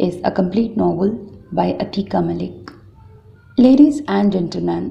is a complete novel by Atika Malik. Ladies and gentlemen,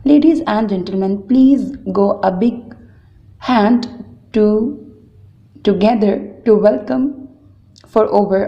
Ladies and gentlemen, please go a big hand together to welcome for our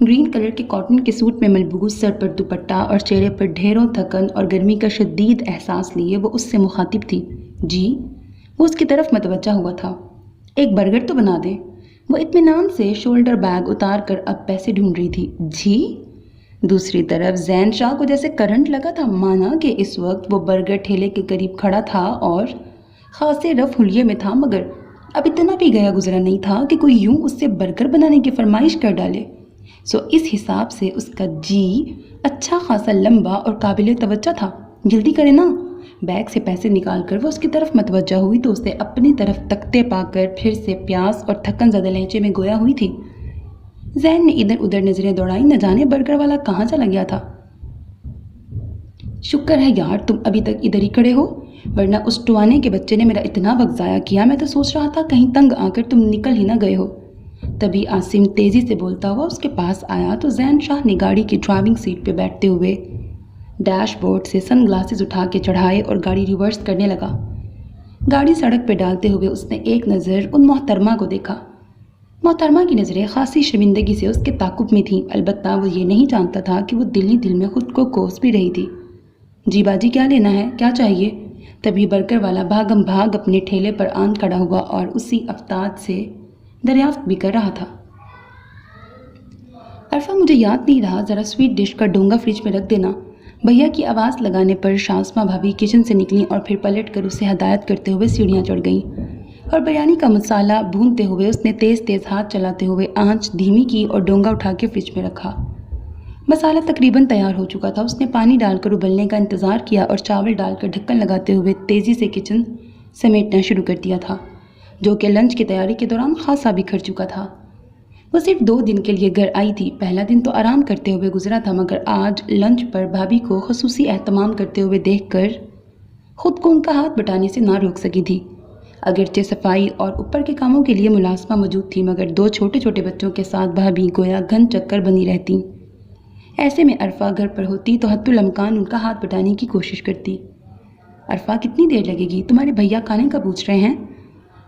green colour کے cotton کے suit میں ملبوس، سر پر دوپٹہ اور چہرے پر ڈھیروں تھکن اور گرمی کا شدید احساس لیے وہ اس سے مخاطب تھی۔ جی؟ وہ اس کی طرف متوجہ ہوا تھا۔ ایک برگر تو بنا دیں۔ وہ اطمینان سے شولڈر بیگ اتار کر اب پیسے ڈھونڈ رہی تھی۔ جی؟ دوسری طرف زین شاہ کو جیسے کرنٹ لگا تھا، مانا کہ اس وقت وہ برگر ٹھیلے کے قریب کھڑا تھا اور خاصے رف حلیے میں تھا، مگر اب اتنا بھی گیا گزرا نہیں تھا کہ کوئی یوں اس سے برگر بنانے کی فرمائش کر ڈالے۔ سو اس حساب سے اس کا جی اچھا خاصا لمبا اور قابل توجہ تھا۔ جلدی کرے نا۔ بیگ سے پیسے نکال کر وہ اس کی طرف متوجہ ہوئی تو اسے اپنی طرف تکتے پا کر پھر سے پیاس اور تھکن زدہ لہجے میں گویا ہوئی تھی۔ ذہن نے ادھر ادھر نظریں دوڑائیں، نہ جانے برگر والا کہاں چلا گیا تھا۔ شکر ہے یار تم ابھی تک ادھر ہی کھڑے ہو، ورنہ اس ٹوانے کے بچے نے میرا اتنا وقت ضائع کیا، میں تو سوچ رہا تھا کہیں تنگ آ کر تم نکل ہی نہ گئے ہو۔ تبھی عاصم تیزی سے بولتا ہوا اس کے پاس آیا تو زین شاہ نے گاڑی کی ڈرائیونگ سیٹ پہ بیٹھتے ہوئے ڈیش بورڈ سے سن گلاسز اٹھا کے چڑھائے اور گاڑی ریورس کرنے لگا۔ گاڑی سڑک پہ ڈالتے ہوئے اس نے ایک نظر ان محترمہ کو دیکھا۔ محترمہ کی نظریں خاصی شرمندگی سے اس کے تعاقب میں تھیں، البتہ وہ یہ نہیں جانتا تھا کہ وہ دل ہی دل میں خود کو کوس بھی رہی تھی۔ جی باجی کیا لینا ہے، کیا چاہیے؟ تبھی برگر والا بھاگم بھاگ اپنے ٹھیلے پر آن کھڑا ہوا اور اسی افتاد سے دریافت بھی کر رہا تھا۔ عرفہ مجھے یاد نہیں رہا، ذرا سویٹ ڈش کا ڈونگا فریج میں رکھ دینا۔ بھیا کی آواز لگانے پر شاسمہ بھابھی کچن سے نکلیں اور پھر پلٹ کر اسے ہدایت کرتے ہوئے سیڑھیاں چڑھ گئیں، اور بریانی کا مسالہ بھونتے ہوئے اس نے تیز تیز ہاتھ چلاتے ہوئے آنچ دھیمی کی اور ڈونگا اٹھا کے فریج میں رکھا۔ مسالہ تقریباً تیار ہو چکا تھا۔ اس نے پانی ڈال کر ابلنے کا انتظار کیا اور چاول ڈال کر ڈھکن لگاتے ہوئے تیزی سے کچن سمیٹنا شروع کر دیا تھا، جو کہ لنچ کی تیاری کے دوران خاصا بکھر چکا تھا۔ وہ صرف 2 دن کے لیے گھر آئی تھی۔ پہلا دن تو آرام کرتے ہوئے گزرا تھا، مگر آج لنچ پر بھابھی کو خصوصی اہتمام کرتے ہوئے دیکھ کر خود کو ان کا ہاتھ بٹانے سے نہ روک سکی تھی۔ اگرچہ صفائی اور اوپر کے کاموں کے لیے ملازمہ موجود تھی، مگر 2 چھوٹے چھوٹے بچوں کے ساتھ بھابھی گویا گھن چکر بنی رہتی۔ ایسے میں عرفہ گھر پر ہوتی تو حتی الامکان ان کا ہاتھ بٹانے کی کوشش کرتی۔ عرفہ کتنی دیر لگے گی؟ تمہارے بھیا کھانے کا پوچھ رہے ہیں؟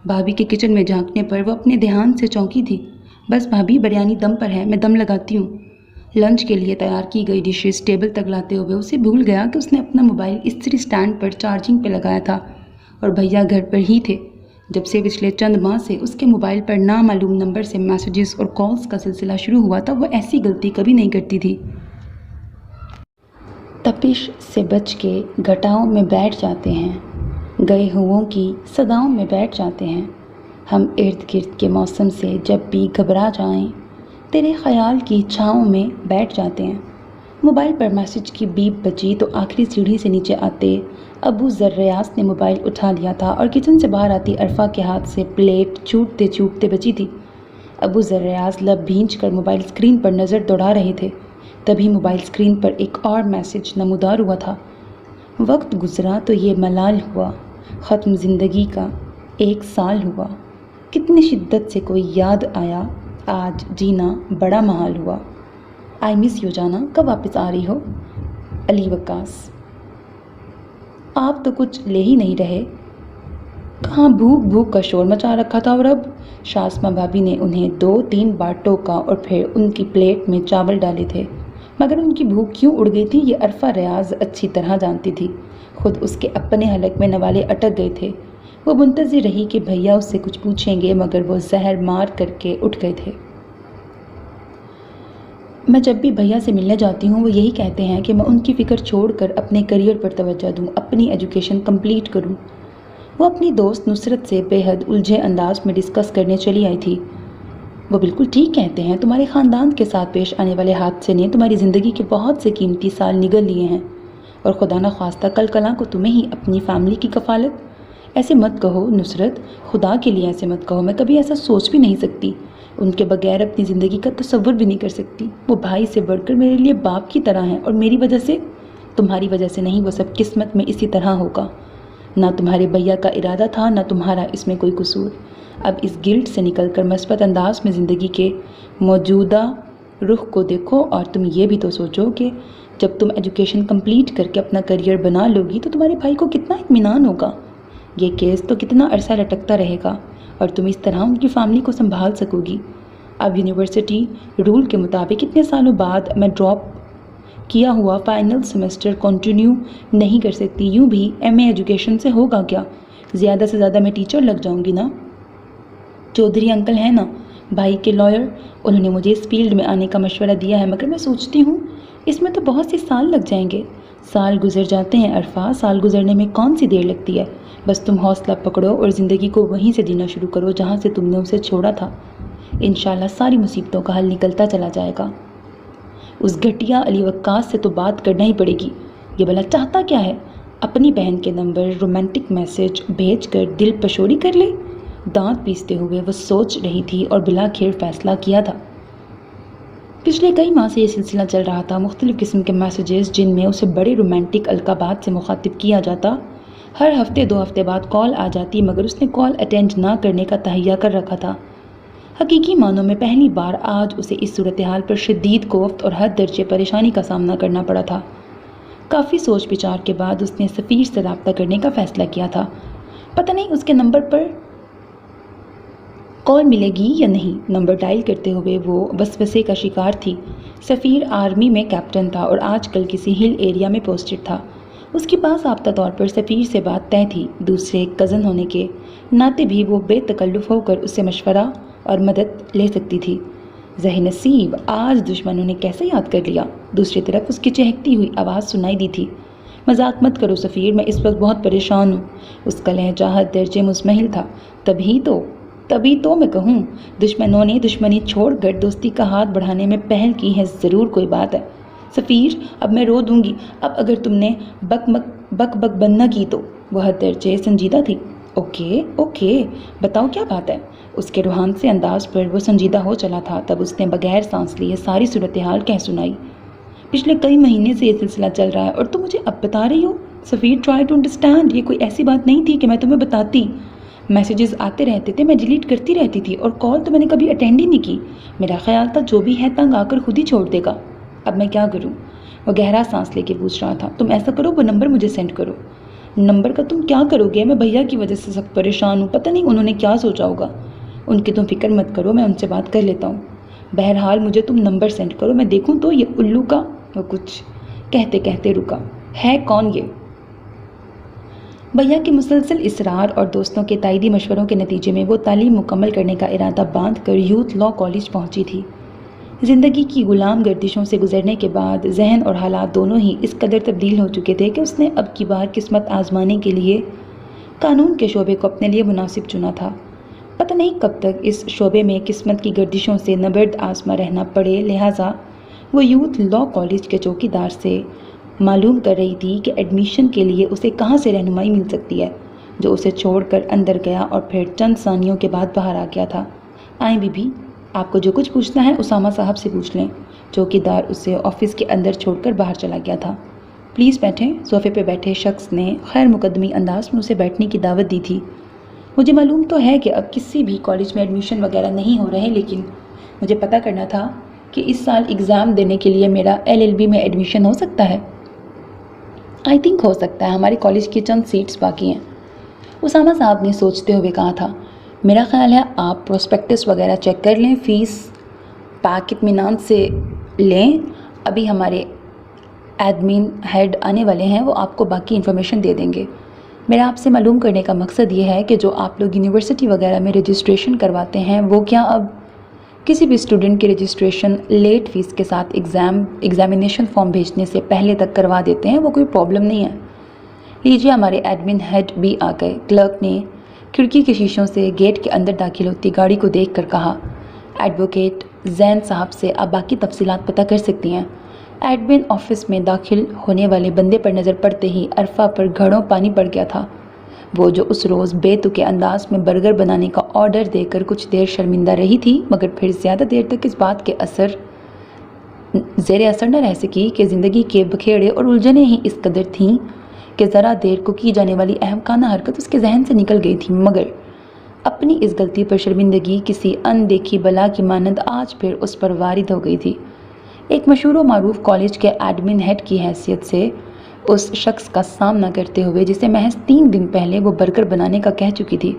بھابھی کے کچن میں جھانکنے پر وہ اپنے دھیان سے چونکی تھی۔ بس بھابھی بریانی دم پر ہے، میں دم لگاتی ہوں۔ لنچ کے لیے تیار کی گئی ڈشز ٹیبل تک لاتے ہوئے اسے بھول گیا کہ اس نے اپنا موبائل استری سٹینڈ پر چارجنگ پہ لگایا تھا اور بھیا گھر پر ہی تھے۔ جب سے پچھلے چند ماہ سے اس کے موبائل پر نامعلوم نمبر سے میسیجز اور کالز کا سلسلہ شروع ہوا تھا، وہ ایسی غلطی کبھی نہیں کرتی تھی۔ تپش سے بچ کے گھٹاؤں میں بیٹھ جاتے ہیں، گئے ہوں کی صداؤں میں بیٹھ جاتے ہیں۔ ہم ارد گرد کے موسم سے جب بھی گھبرا جائیں، تیرے خیال کی چھاؤں میں بیٹھ جاتے ہیں۔ موبائل پر میسج کی بیپ بجی تو آخری سیڑھی سے نیچے آتے ابو ذر ریاض نے موبائل اٹھا لیا تھا اور کچن سے باہر آتی عرفہ کے ہاتھ سے پلیٹ چھوٹتے چھوٹتے بچی تھی۔ ابو ذر ریاض لب بھینچ کر موبائل اسکرین پر نظر دوڑا رہے تھے، تبھی موبائل اسکرین پر ایک اور میسج نمودار ہوا تھا۔ وقت گزرا تو یہ ملال ہوا، ختم زندگی کا 1 سال ہوا، کتنی شدت سے کوئی یاد آیا، آج جینا بڑا محال ہوا۔ آئی مس یو جانا، کب واپس آ رہی ہو؟ علی وقاص۔ آپ تو کچھ لے ہی نہیں رہے، کہاں بھوک بھوک کا شور مچا رکھا تھا، اور اب؟ شاسمہ بھابھی نے انہیں 2-3 بار ٹوکا اور پھر ان کی پلیٹ میں چاول ڈالے تھے، مگر ان کی بھوک کیوں اڑ گئی تھی یہ عرفہ ریاض اچھی طرح جانتی تھی۔ خود اس کے اپنے حلق میں نوالے اٹک گئے تھے۔ وہ منتظر رہی کہ بھیا اس سے کچھ پوچھیں گے، مگر وہ زہر مار کر کے اٹھ گئے تھے۔ میں جب بھی بھیا سے ملنے جاتی ہوں وہ یہی کہتے ہیں کہ میں ان کی فکر چھوڑ کر اپنے کریئر پر توجہ دوں، اپنی ایجوکیشن کمپلیٹ کروں۔ وہ اپنی دوست نصرت سے بے حد الجھے انداز میں ڈسکس کرنے چلی آئی تھی۔ وہ بالکل ٹھیک کہتے ہیں، تمہارے خاندان کے ساتھ پیش آنے والے حادثے نے تمہاری زندگی کے بہت سے قیمتی سال نگل لیے ہیں، اور خدا نہ خواستہ کل کلاں کو تمہیں ہی اپنی فیملی کی کفالت۔ ایسے مت کہو نصرت، خدا کے لیے ایسے مت کہو، میں کبھی ایسا سوچ بھی نہیں سکتی، ان کے بغیر اپنی زندگی کا تصور بھی نہیں کر سکتی۔ وہ بھائی سے بڑھ کر میرے لیے باپ کی طرح ہیں، اور میری وجہ سے، تمہاری وجہ سے نہیں، وہ سب قسمت میں اسی طرح ہوگا۔ نہ تمہارے بھیا کا ارادہ تھا، نہ تمہارا اس میں کوئی قصور۔ اب اس گلٹ سے نکل کر مثبت انداز میں زندگی کے موجودہ رخ کو دیکھو، اور تم یہ بھی تو سوچو کہ جب تم ایجوکیشن کمپلیٹ کر کے اپنا کریئر بنا لو گی تو تمہارے بھائی کو کتنا اطمینان ہوگا، یہ کیس تو کتنا عرصہ لٹکتا رہے گا، اور تم اس طرح ان کی فیملی کو سنبھال سکو گی۔ اب یونیورسٹی رول کے مطابق اتنے سالوں بعد میں ڈراپ کیا ہوا فائنل سیمسٹر کنٹینیو نہیں کر سکتی. یوں بھی ایم اے ایجوکیشن سے ہوگا کیا؟ زیادہ سے زیادہ میں ٹیچر لگ جاؤں گی نا. چودھری انکل ہیں نا بھائی کے لائر، انہوں نے مجھے اس فیلڈ میں آنے کا مشورہ دیا ہے، مگر میں سوچتی ہوں اس میں تو بہت سے سال لگ جائیں گے. سال گزر جاتے ہیں عرفہ، سال گزرنے میں کون سی دیر لگتی ہے. بس تم حوصلہ پکڑو اور زندگی کو وہیں سے جینا شروع کرو جہاں سے تم نے اسے چھوڑا تھا. انشاءاللہ ساری مصیبتوں کا حل نکلتا چلا جائے گا. اس گھٹیا علی وقاص سے تو بات کرنا ہی پڑے گی. یہ بھلا چاہتا کیا ہے؟ اپنی بہن کے نمبر رومانٹک میسج بھیج کر دل پشوری کر لے. دانت پیستے ہوئے وہ سوچ رہی تھی اور بلاخر فیصلہ کیا تھا. پچھلے کئی ماہ سے یہ سلسلہ چل رہا تھا. مختلف قسم کے میسیجز جن میں اسے بڑے رومانٹک القابات سے مخاطب کیا جاتا. ہر ہفتے 2 ہفتے بعد کال آ جاتی، مگر اس نے کال اٹینڈ نہ کرنے کا تہیہ کر رکھا تھا. حقیقی معنوں میں پہلی بار آج اسے اس صورتحال پر شدید کوفت اور حد درجے پریشانی کا سامنا کرنا پڑا تھا. کافی سوچ بچار کے بعد اس نے سفیر سے رابطہ کرنے کا فیصلہ کیا تھا. پتہ نہیں اس کے نمبر پر کال ملے گی یا نہیں. نمبر ڈائل کرتے ہوئے وہ وسوسے کا شکار تھی. سفیر آرمی میں کیپٹن تھا اور آج کل کسی ہل ایریا میں پوسٹڈ تھا. اس کے پاس ضابطہ طور پر سفیر سے بات طے تھی. دوسرے کزن ہونے کے ناطے بھی وہ بے تکلف ہو کر اس سے مشورہ اور مدد لے سکتی تھی. ذہ نصیب، آج دشمنوں نے کیسے یاد کر لیا. دوسری طرف اس کی چہکتی ہوئی آواز سنائی دی تھی. مذاق مت کرو سفیر، میں اس وقت بہت پریشان ہوں. اس کا لہجہ حد درجے مزمحل تھا. تبھی تو میں کہوں دشمنوں نے دشمنی چھوڑ کر دوستی کا ہاتھ بڑھانے میں پہل کی ہے. ضرور کوئی بات ہے. سفیر، اب میں رو دوں گی اب اگر تم نے بک بند نہ کی تو. وہ حد درجے سنجیدہ تھی. اوکے بتاؤ کیا بات ہے. اس کے روحان سے انداز پر وہ سنجیدہ ہو چلا تھا. تب اس نے بغیر سانس لیے ساری صورتحال کہہ سنائی. پچھلے کئی مہینے سے یہ سلسلہ چل رہا ہے اور تم مجھے اب بتا رہی ہو. سفیر، ٹرائی ٹو انڈرسٹینڈ. یہ کوئی ایسی بات نہیں تھی کہ میں تمہیں بتاتی. میسیجز آتے رہتے تھے، میں ڈیلیٹ کرتی رہتی تھی اور کال تو میں نے کبھی اٹینڈ ہی نہیں کی. میرا خیال تھا جو بھی ہے تنگ آ کر خود ہی چھوڑ دے گا. اب میں کیا کروں؟ وہ گہرا سانس لے کے پوچھ رہا تھا. تم ایسا کرو، وہ نمبر مجھے سینڈ کرو. نمبر کا تم کیا کرو گے؟ میں بھیا کی وجہ سے سخت پریشان ہوں. پتہ نہیں انہوں نے کیا سوچا ہوگا. ان کی تم فکر مت کرو، میں ان سے بات کر لیتا ہوں. بہرحال مجھے تم نمبر سینڈ کرو، میں دیکھوں تو یہ الو کا. وہ کچھ کہتے کہتے رکا. ہے کون یہ؟ بھیا کے مسلسل اصرار اور دوستوں کے تائیدی مشوروں کے نتیجے میں وہ تعلیم مکمل کرنے کا ارادہ باندھ کر یوتھ لا کالج پہنچی تھی. زندگی کی غلام گردشوں سے گزرنے کے بعد ذہن اور حالات دونوں ہی اس قدر تبدیل ہو چکے تھے کہ اس نے اب کی بار قسمت آزمانے کے لیے قانون کے شعبے کو اپنے لیے مناسب چنا تھا. پتہ نہیں کب تک اس شعبے میں قسمت کی گردشوں سے نبرد آزما رہنا پڑے. لہٰذا وہ یوتھ لا کالج کے چوکیدار سے معلوم کر رہی تھی کہ ایڈمیشن کے لیے اسے کہاں سے رہنمائی مل سکتی ہے. جو اسے چھوڑ کر اندر گیا اور پھر چند ثانیوں کے بعد باہر آ گیا تھا. آئیں بی بی، آپ کو جو کچھ پوچھنا ہے اسامہ صاحب سے پوچھ لیں. چوکیدار اسے آفس کے اندر چھوڑ کر باہر چلا گیا تھا. پلیز بیٹھیں. صوفے پہ بیٹھے شخص نے خیر مقدمی انداز میں اسے بیٹھنے کی دعوت دی تھی. مجھے معلوم تو ہے کہ اب کسی بھی کالج میں ایڈمیشن وغیرہ نہیں ہو رہے، لیکن مجھے پتہ کرنا تھا کہ اس سال ایگزام دینے کے لیے میرا LLB میں ایڈمیشن ہو سکتا ہے. آئی تھنک ہو سکتا ہے. ہمارے کالج کی چند سیٹس باقی ہیں. اسامہ صاحب نے سوچتے ہوئے کہا تھا. میرا خیال ہے آپ پروسپیکٹس وغیرہ چیک کر لیں، فیس پیک اطمینان سے لیں. ابھی ہمارے ایڈمن ہیڈ آنے والے ہیں، وہ آپ کو باقی انفارمیشن دے دیں گے. میرا آپ سے معلوم کرنے کا مقصد یہ ہے کہ جو آپ لوگ یونیورسٹی وغیرہ میں رجسٹریشن کرواتے ہیں وہ کیا اب کسی بھی اسٹوڈنٹ کی رجسٹریشن لیٹ فیس کے ساتھ ایگزامینیشن فارم بھیجنے سے پہلے تک کروا دیتے ہیں؟ وہ کوئی پرابلم نہیں ہے. لیجیے، ہمارے ایڈمن ہیڈ بھی آ گئے. کلرک نے کھڑکی کے شیشوں سے گیٹ کے اندر داخل ہوتی گاڑی کو دیکھ کر کہا. ایڈوکیٹ زین صاحب سے آپ باقی تفصیلات پتہ کر سکتی ہیں. ایڈمن آفس میں داخل ہونے والے بندے پر نظر پڑتے ہی عرفہ پر گھڑوں پانی پڑ گیا تھا. وہ جو اس روز بے تکے انداز میں برگر بنانے کا آرڈر دے کر کچھ دیر شرمندہ رہی تھی، مگر پھر زیادہ دیر تک اس بات کے زیر اثر نہ رہ سکی کہ زندگی کے بکھیڑے اور الجھنیں ہی اس قدر تھیں کہ ذرا دیر کو کی جانے والی احمقانہ حرکت اس کے ذہن سے نکل گئی تھی. مگر اپنی اس غلطی پر شرمندگی کسی ان دیکھی بلا کی مانند آج پھر اس پر وارد ہو گئی تھی. ایک مشہور و معروف کالج کے ایڈمن ہیڈ کی حیثیت سے اس شخص کا سامنا کرتے ہوئے جسے محض 3 دن پہلے وہ برگر بنانے کا کہہ چکی تھی.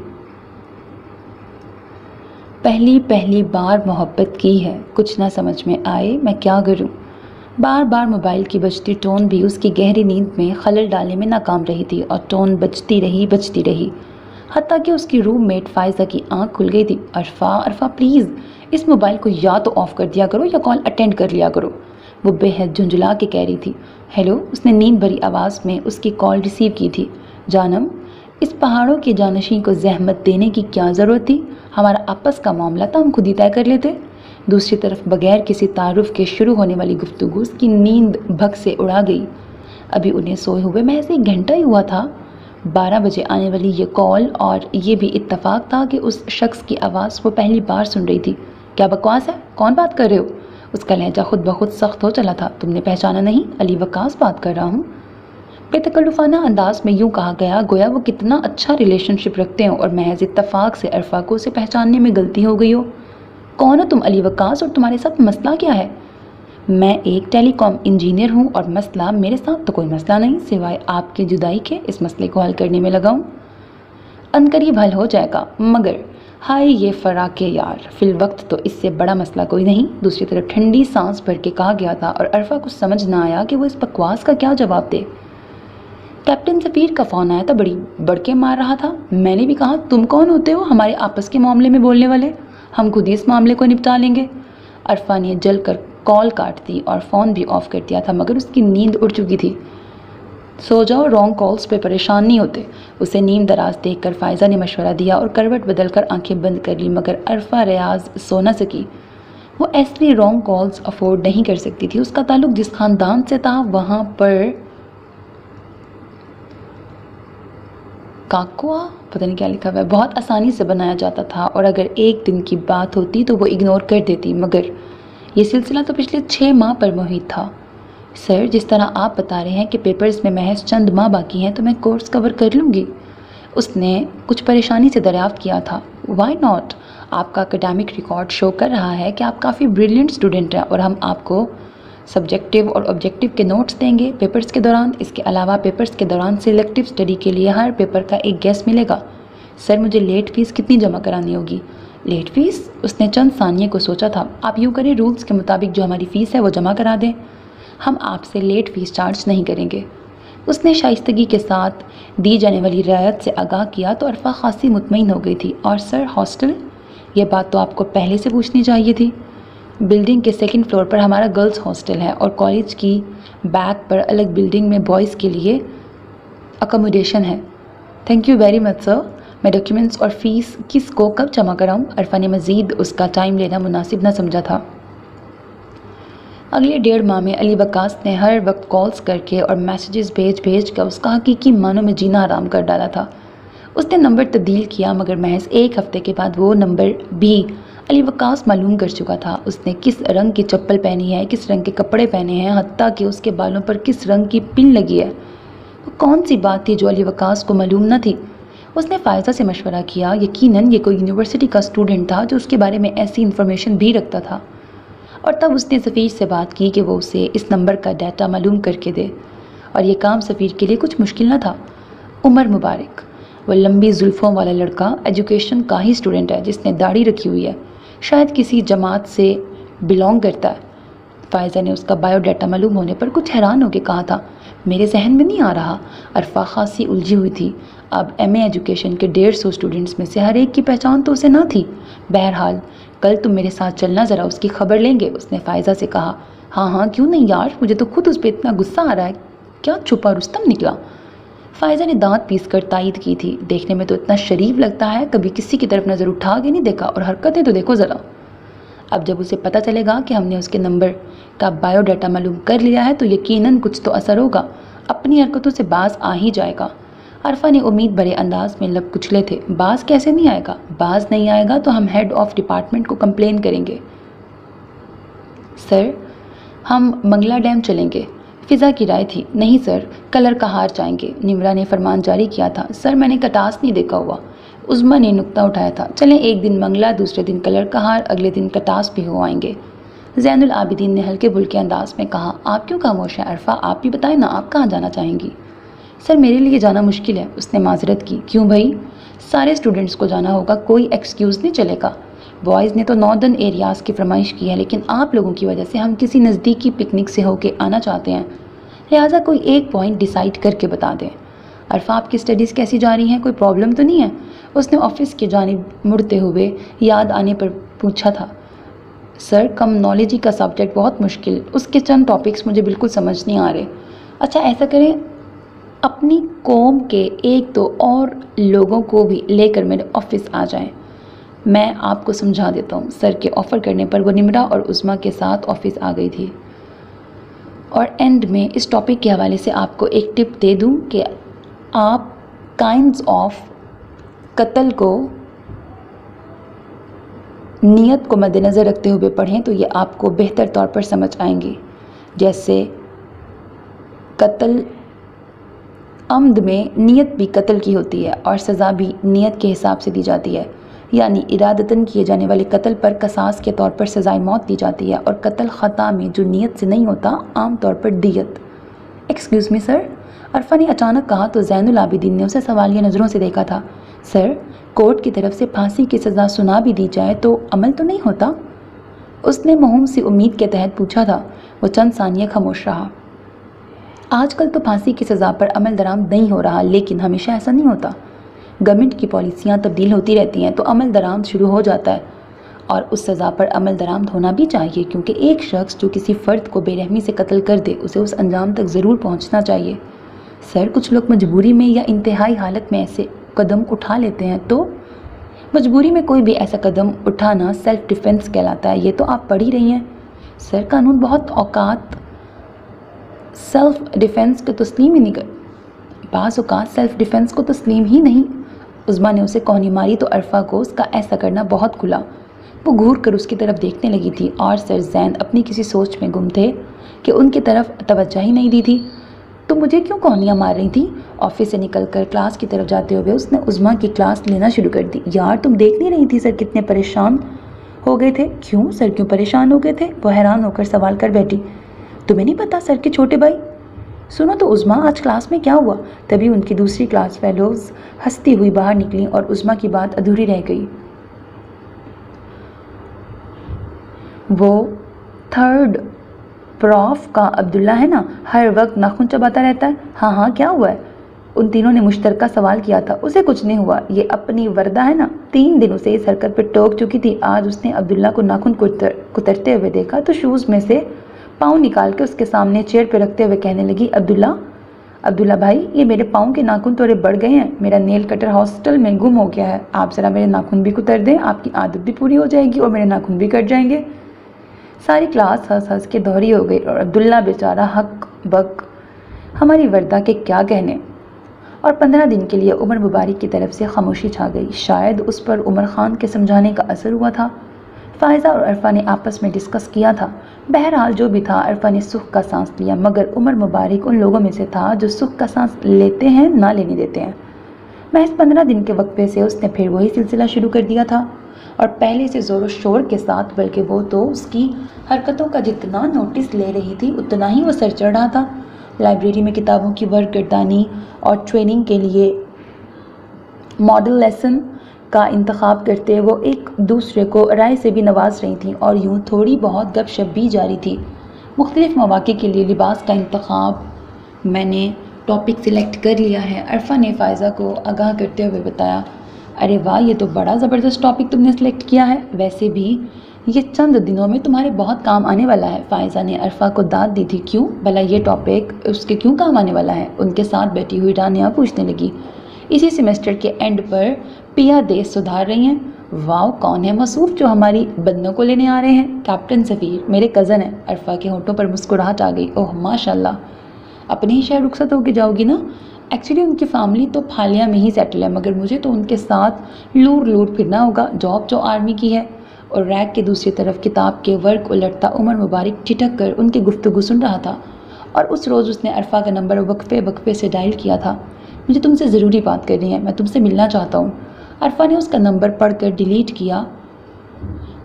پہلی بار محبت کی ہے، کچھ نہ سمجھ میں آئے میں کیا کروں۔ بار بار موبائل کی بجتی ٹون بھی اس کی گہری نیند میں خلل ڈالنے میں ناکام رہی تھی، اور ٹون بجتی رہی، حتیٰ کہ اس کی روم میٹ فائزہ کی آنکھ کھل گئی تھی۔ عرفا پلیز اس موبائل کو یا تو آف کر دیا کرو یا کال اٹینڈ کر لیا کرو، وہ بے حد جھنجھلا کے کہہ رہی تھی۔ ہیلو، اس نے نیند بھری آواز میں اس کی کال ریسیو کی تھی۔ جانم، اس پہاڑوں کے جانشین کو زحمت دینے کی کیا ضرورت تھی؟ ہمارا آپس کا معاملہ تھا، ہم خود ہی طے کر لیتے۔ دوسری طرف بغیر کسی تعارف کے شروع ہونے والی گفتگو اس کی نیند بھگ سے اڑا گئی۔ ابھی انہیں سوئے ہوئے محض 1 گھنٹہ ہی ہوا تھا۔ 12 بجے آنے والی یہ کال، اور یہ بھی اتفاق تھا کہ اس شخص کی آواز وہ پہلی بار سن رہی تھی۔ کیا بکواس ہے؟ کون بات کر رہے ہو؟ اس کا لہجہ خود بخود سخت ہو چلا تھا۔ تم نے پہچانا نہیں؟ علی وقاص بات کر رہا ہوں۔ بے تکلفانہ انداز میں یوں کہا گیا گویا وہ کتنا اچھا ریلیشن شپ رکھتے ہوں اور محض اتفاق سے عرفا کو اسے پہچاننے میں غلطی ہو گئی ہو۔ کون ہو تم علی وقاص، اور تمہارے ساتھ مسئلہ کیا ہے؟ میں ایک ٹیلی کام انجینئر ہوں، اور مسئلہ میرے ساتھ تو کوئی مسئلہ نہیں سوائے آپ کی جدائی کے، اس مسئلے کو حل کرنے میں لگا ہوں۔ عنقریب حل ہو جائے گا، مگر ہائے یہ فراق یار، فی الوقت تو اس سے بڑا مسئلہ کوئی نہیں۔ دوسری طرف ٹھنڈی سانس بھر کے کہا گیا تھا، اور عرفا کو سمجھ نہ آیا کہ وہ اس بکواس کا کیا جواب دے۔ کیپٹن سفیر کا فون آیا تھا، بڑی بڑکے مار رہا تھا۔ میں نے بھی کہا تم کون ہوتے ہو ہمارے آپس کے معاملے میں بولنے والے، ہم خود ہی اس معاملے کو نپٹا لیں گے۔ عرفا نے جل کر کال کاٹ دی اور فون بھی آف کر دیا تھا، مگر اس کی نیند اڑ چکی تھی۔ سو جاؤ، رانگ کالز پہ پریشان نہیں ہوتے، اسے نیم دراز دیکھ کر فائزہ نے مشورہ دیا اور کروٹ بدل کر آنکھیں بند کر لی، مگر عرفا ریاض سو نہ سکی۔ وہ ایسے رانگ کالز افورڈ نہیں کر سکتی تھی۔ اس کا تعلق جس خاندان سے تھا وہاں پر کاکوا پتہ نہیں کیا لکھا ہوا ہے، بہت آسانی سے بنایا جاتا تھا، اور اگر ایک دن کی بات ہوتی تو وہ اگنور کر دیتی، مگر یہ سلسلہ تو پچھلے 6 ماہ پر محیط تھا۔ سر، جس طرح آپ بتا رہے ہیں کہ پیپرز میں محض چند ماہ باقی ہیں تو میں کورس کور کر لوں گی، اس نے کچھ پریشانی سے دریافت کیا تھا۔ Why not? آپ کا اکیڈیمک ریکارڈ شو کر رہا ہے کہ آپ کافی بریلینٹ اسٹوڈنٹ ہیں، اور ہم آپ کو سبجیکٹیو اور آبجیکٹیو کے نوٹس دیں گے پیپرز کے دوران۔ اس کے علاوہ پیپرز کے دوران سلیکٹیو اسٹڈی کے لیے ہر پیپر کا ایک گیس ملے گا۔ سر، مجھے لیٹ فیس کتنی جمع کرانی ہوگی؟ Late face? اس نے چند ثانیے کو سوچا تھا۔ آپ یوں کریں، رولز کے مطابق جو ہماری فیس ہے وہ جمع کرا دیں، ہم آپ سے لیٹ فیس چارج نہیں کریں گے۔ اس نے شائستگی کے ساتھ دی جانے والی رعایت سے آگاہ کیا تو عرفا خاصی مطمئن ہو گئی تھی۔ اور سر، ہاسٹل؟ یہ بات تو آپ کو پہلے سے پوچھنی چاہیے تھی۔ بلڈنگ کے 2nd فلور پر ہمارا گرلز ہاسٹل ہے، اور کالج کی بیک پر الگ بلڈنگ میں بوائز کے لیے اکوموڈیشن ہے۔ تھینک یو ویری مچ سر۔ میں ڈاکیومنٹس اور فیس کس کو کب جمع کراؤں؟ عرفا نے مزید اس کا ٹائم لینا مناسب نہ سمجھا تھا۔ اگلے 1.5 ماہ میں علی وقاص نے ہر وقت کالز کر کے اور میسیجز بھیج کر اس کا حقیقی معنوں میں جینا حرام کر ڈالا تھا۔ اس نے نمبر تبدیل کیا، مگر محض 1 ہفتے کے بعد وہ نمبر بھی علی وقاص معلوم کر چکا تھا۔ اس نے کس رنگ کی چپل پہنی ہے، کس رنگ کے کپڑے پہنے ہیں، حتیٰ کہ اس کے بالوں پر کس رنگ کی پن لگی ہے۔ وہ کون سی بات تھی جو علی وقاص کو معلوم نہ تھی؟ اس نے فائزہ سے مشورہ کیا۔ یقیناً یہ کوئی یونیورسٹی کا اسٹوڈنٹ تھا جو اس کے بارے میں ایسی انفارمیشن بھی رکھتا تھا، اور تب اس نے سفیر سے بات کی کہ وہ اسے اس نمبر کا ڈیٹا معلوم کر کے دے، اور یہ کام سفیر کے لیے کچھ مشکل نہ تھا۔ عمر مبارک، وہ لمبی زلفوں والا لڑکا، ایجوکیشن کا ہی اسٹوڈنٹ ہے جس نے داڑھی رکھی ہوئی ہے، شاید کسی جماعت سے بلونگ کرتا ہے۔ فائزہ نے اس کا بایو ڈیٹا معلوم ہونے پر کچھ حیران ہو کے کہا تھا، میرے ذہن میں نہیں آ رہا۔ عرفا خاصی الجھی ہوئی تھی۔ اب ایم اے ایجوکیشن کے 150 اسٹوڈنٹس میں سے ہر ایک کی پہچان تو اسے نہ تھی۔ بہرحال کل تم میرے ساتھ چلنا، ذرا اس کی خبر لیں گے، اس نے فائزہ سے کہا۔ ہاں کیوں نہیں یار، مجھے تو خود اس پہ اتنا غصہ آ رہا ہے، کیا چھپا رستم نکلا۔ فائزہ نے دانت پیس کر تائید کی تھی۔ دیکھنے میں تو اتنا شریف لگتا ہے، کبھی کسی کی طرف نظر اٹھا کے نہیں دیکھا، اور حرکتیں تو دیکھو ذرا۔ اب جب اسے پتہ چلے گا کہ ہم نے اس کے نمبر کا بایو ڈیٹا معلوم کر لیا ہے تو یقیناً کچھ تو اثر ہوگا، اپنی حرکتوں سے باز آ ہی جائے گا۔ عرفا نے امید بھرے انداز میں لب کچلے تھے۔ باز کیسے نہیں آئے گا؟ باز نہیں آئے گا تو ہم ہیڈ آف ڈپارٹمنٹ کو کمپلین کریں گے۔ سر، ہم منگلا ڈیم چلیں گے، فضا کی رائے تھی۔ نہیں سر، کلر کہار جائیں گے، نمرا نے فرمان جاری کیا تھا۔ سر، میں نے کٹاس نہیں دیکھا ہوا، عظمیٰ نے نکتہ اٹھایا تھا۔ چلیں، ایک دن منگلا، دوسرے دن کلر کہار، اگلے دن کٹاس بھی ہو آئیں گے، زین العابدین نے ہلکے بھلکے انداز میں کہا۔ آپ کیوں خاموش ہیں عرفا؟ آپ بھی بتائیں نا، آپ کہاں جانا چاہیں گی؟ سر، میرے لیے جانا مشکل ہے، اس نے معذرت کی۔ کیوں بھائی؟ سارے اسٹوڈنٹس کو جانا ہوگا، کوئی ایکسکیوز نہیں چلے گا۔ بوائز نے تو ناردرن ایریاز کی فرمائش کی ہے، لیکن آپ لوگوں کی وجہ سے ہم کسی نزدیکی پکنک سے ہو کے آنا چاہتے ہیں، لہٰذا کوئی ایک پوائنٹ ڈیسائیڈ کر کے بتا دیں۔ عرفہ آپ کی اسٹڈیز کیسی جا رہی ہیں؟ کوئی پرابلم تو نہیں ہے؟ اس نے آفس کی جانب مڑتے ہوئے یاد آنے پر پوچھا تھا۔ سر، کمنالوجی کا سبجیکٹ بہت مشکل، اس کے چند ٹاپکس مجھے بالکل سمجھ نہیں آ رہے۔ اچھا ایسا کریں، اپنی قوم کے ایک دو اور لوگوں کو بھی لے کر میرے آفس آ جائیں، میں آپ کو سمجھا دیتا ہوں۔ سر کے آفر کرنے پر وہ نمرہ اور عظمیٰ کے ساتھ آفس آ گئی تھی۔ اور اینڈ میں اس ٹاپک کے حوالے سے آپ کو ایک ٹپ دے دوں کہ آپ کائنڈز آف قتل کو نیت کو مد نظر رکھتے ہوئے پڑھیں تو یہ آپ کو بہتر طور پر سمجھ آئیں گی۔ جیسے قتل عمد میں نیت بھی قتل کی ہوتی ہے اور سزا بھی نیت کے حساب سے دی جاتی ہے، یعنی ارادتاً کیے جانے والے قتل پر قصاص کے طور پر سزائے موت دی جاتی ہے، اور قتل خطا میں جو نیت سے نہیں ہوتا عام طور پر دیت۔ ایکسکیوز می سر، عرفہ نے اچانک کہا تو زین العابدین نے اسے سوالیہ نظروں سے دیکھا تھا۔ سر، کورٹ کی طرف سے پھانسی کی سزا سنا بھی دی جائے تو عمل تو نہیں ہوتا؟ اس نے موہوم سی امید کے تحت پوچھا تھا۔ وہ چند ثانیہ خاموش رہا۔ آج کل تو پھانسی کی سزا پر عمل درآمد نہیں ہو رہا، لیکن ہمیشہ ایسا نہیں ہوتا۔ گورنمنٹ کی پالیسیاں تبدیل ہوتی رہتی ہیں تو عمل درآمد شروع ہو جاتا ہے، اور اس سزا پر عمل درآمد ہونا بھی چاہیے، کیونکہ ایک شخص جو کسی فرد کو بے رحمی سے قتل کر دے اسے اس انجام تک ضرور پہنچنا چاہیے۔ سر، کچھ لوگ مجبوری میں یا انتہائی حالت میں ایسے قدم اٹھا لیتے ہیں، تو مجبوری میں کوئی بھی ایسا قدم اٹھانا سیلف ڈیفنس کہلاتا ہے، یہ تو آپ پڑھ ہی رہی ہیں۔ سر، قانون بہت اوقات سیلف ڈیفنس کو تسلیم ہی نہیں بعض اوقات سیلف ڈیفنس کو تسلیم ہی نہیں۔ عظمیٰ نے اسے کوہنی ماری تو عرفہ کو اس کا ایسا کرنا بہت کھلا۔ وہ گھور کر اس کی طرف دیکھنے لگی تھی، اور سر زین اپنی کسی سوچ میں گم تھے کہ ان کی طرف توجہ ہی نہیں دی تھی۔ تو مجھے کیوں کوہنیاں مار رہی تھی؟ آفس سے نکل کر کلاس کی طرف جاتے ہوئے اس نے عظمیٰ کی کلاس لینا شروع کر دی۔ یار، تم دیکھ نہیں رہی تھی سر کتنے پریشان ہو گئے تھے؟ کیوں سر، کیوں پریشان ہو گئے تھے؟ وہ حیران ہو کر سوال کر بیٹھی۔ تمہیں نہیں پتا سر کے چھوٹے بھائی؟ سنو تو عظمیٰ، آج کلاس میں کیا ہوا؟ تبھی ان کی دوسری کلاس فیلوز ہنستی ہوئی باہر نکلیں اور عظمیٰ کی بات ادھوری رہ گئی۔ وہ تھرڈ پروف کا عبداللہ ہے نا، ہر وقت ناخن چباتا رہتا ہے؟ ہاں ہاں، کیا ہوا ہے؟ ان تینوں نے مشترکہ سوال کیا تھا۔ اسے کچھ نہیں ہوا، یہ اپنی وردہ ہے نا، 3 دن اسے اس حرکت پہ ٹوک چکی تھی۔ آج اس نے عبداللہ کو ناخن کترتے ہوئے دیکھا تو شوز میں سے پاؤں نکال کے اس کے سامنے چیئر پہ رکھتے ہوئے کہنے لگی، عبداللہ بھائی، یہ میرے پاؤں کے ناخن تھوڑے بڑھ گئے ہیں، میرا نیل کٹر ہاسٹل میں گم ہو گیا ہے، آپ ذرا میرے ناخن بھی کتر دیں، آپ کی عادت بھی پوری ہو جائے گی اور میرے ناخن بھی کٹ جائیں گے۔ ساری کلاس ہنس ہنس کے دوہری ہو گئی، اور عبداللہ بیچارہ حق بک، ہماری وردہ کے کیا کہنے۔ اور 15 دن کے لیے عمر مبارک کی طرف سے خاموشی چھا گئی۔ شاید اس پر عمر خان کے سمجھانے کا اثر ہوا تھا۔ فائزہ اور عرفہ نے آپس میں ڈسکس کیا تھا۔ بہرحال جو بھی تھا، عرفہ نے سکھ کا سانس لیا، مگر عمر مبارک ان لوگوں میں سے تھا جو سکھ کا سانس لیتے ہیں نہ لینے دیتے ہیں۔ محض 15 دن کے وقفے سے اس نے پھر وہی سلسلہ شروع کر دیا تھا، اور پہلے سے زور و شور کے ساتھ، بلکہ وہ تو اس کی حرکتوں کا جتنا نوٹس لے رہی تھی اتنا ہی وہ سر چڑھ رہا تھا۔ لائبریری میں کتابوں کی ورق گردانی اور ٹریننگ کے لیے ماڈل لیسن کا انتخاب کرتے وہ ایک دوسرے کو رائے سے بھی نواز رہی تھیں، اور یوں تھوڑی بہت گپ شپ بھی جاری تھی۔ مختلف مواقع کے لیے لباس کا انتخاب میں نے ٹاپک سلیکٹ کر لیا ہے، عرفہ نے فائزہ کو آگاہ کرتے ہوئے بتایا۔ ارے واہ، یہ تو بڑا زبردست ٹاپک تم نے سلیکٹ کیا ہے، ویسے بھی یہ چند دنوں میں تمہارے بہت کام آنے والا ہے۔ فائزہ نے عرفہ کو داد دی تھی۔ کیوں بھلا یہ ٹاپک اس کے کیوں کام آنے والا ہے؟ ان کے ساتھ بیٹھی ہوئی رانیہ پوچھنے لگی۔ اسی سیمسٹر کے اینڈ پر پیا دیس سدھار رہی ہیں۔ واؤ، کون ہے موصوف جو ہماری بندوں کو لینے آ رہے ہیں؟ کیپٹن سفیر، میرے کزن ہیں۔ عرفہ کے ہونٹوں پر مسکراہٹ آ گئی۔ اوہ ماشاءاللہ، اپنے ہی شہر رخصت ہو کے جاؤ گی نا؟ ایکچولی ان کی فیملی تو پھالیہ میں ہی سیٹل ہے، مگر مجھے تو ان کے ساتھ لور پھرنا ہوگا، جاب جو آرمی کی ہے۔ اور ریک کے دوسری طرف کتاب کے ورق الٹتا عمر مبارک ٹھٹک کر ان کی گفتگو سن رہا تھا، اور اس روز اس نے عرفہ کا نمبر وقفے سے ڈائل کیا تھا۔ مجھے تم سے ضروری بات کرنی ہے، میں تم سے ملنا چاہتا ہوں۔ عرفہ نے اس کا نمبر پڑھ کر ڈیلیٹ کیا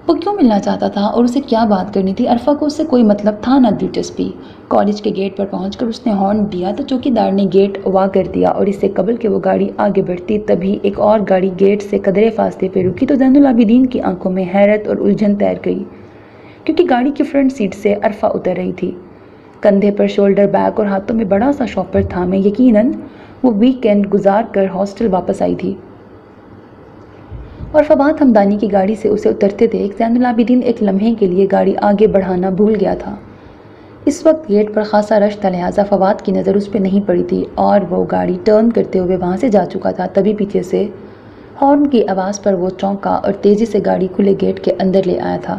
وہ کیوں ملنا چاہتا تھا اور اسے کیا بات کرنی تھی؟ عرفہ کو اس سے کوئی مطلب تھا نہ دلچسپی۔ کالج کے گیٹ پر پہنچ کر اس نے ہارن دیا تو چوکیدار نے گیٹ وا کر دیا اور اس سے قبل کہ وہ گاڑی آگے بڑھتی تبھی ایک اور گاڑی گیٹ سے قدرے فاصلے پہ رکی تو زین العابدین کی آنکھوں میں حیرت اور الجھن تیر گئی، کیونکہ گاڑی کی فرنٹ سیٹ سے عرفہ اتر رہی تھی۔ کندھے پر شولڈر بیگ اور ہاتھوں میں بڑا سا شاپر تھامے یقیناً وہ ویکینڈ گزار کر ہاسٹل واپس آئی تھی۔ اور فواد ہمدانی کی گاڑی سے اسے اترتے دیکھ زین العابدین ایک لمحے کے لیے گاڑی آگے بڑھانا بھول گیا تھا۔ اس وقت گیٹ پر خاصا رش تھا، لہٰذا فواد کی نظر اس پہ نہیں پڑی تھی اور وہ گاڑی ٹرن کرتے ہوئے وہاں سے جا چکا تھا۔ تبھی پیچھے سے ہارن کی آواز پر وہ چونکا اور تیزی سے گاڑی کھلے گیٹ کے اندر لے آیا تھا۔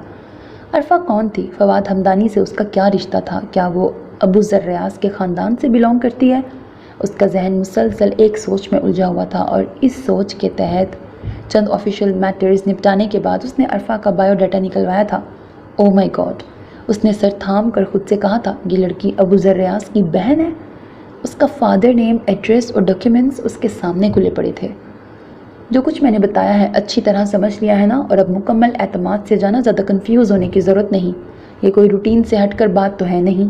عرفہ کون تھی؟ فواد ہمدانی سے اس کا کیا رشتہ تھا؟ کیا وہ ابو ذر ریاض کے خاندان سے بلونگ کرتی ہے؟ اس کا ذہن مسلسل ایک سوچ میں الجھا ہوا تھا اور اس سوچ کے تحت چند آفیشیل میٹرز نپٹانے کے بعد اس نے عرفہ کا بایو ڈیٹا نکلوایا تھا۔ او مائی گاڈ، اس نے سر تھام کر خود سے کہا تھا، یہ لڑکی ابو ذر ریاض کی بہن ہے؟ اس کا فادر نیم، ایڈریس اور ڈاکیومنٹس اس کے سامنے کھلے پڑے تھے۔ جو کچھ میں نے بتایا ہے اچھی طرح سمجھ لیا ہے نا؟ اور اب مکمل اعتماد سے جانا، زیادہ کنفیوز ہونے کی ضرورت نہیں۔ یہ کوئی روٹین سے ہٹ کر بات تو ہے نہیں۔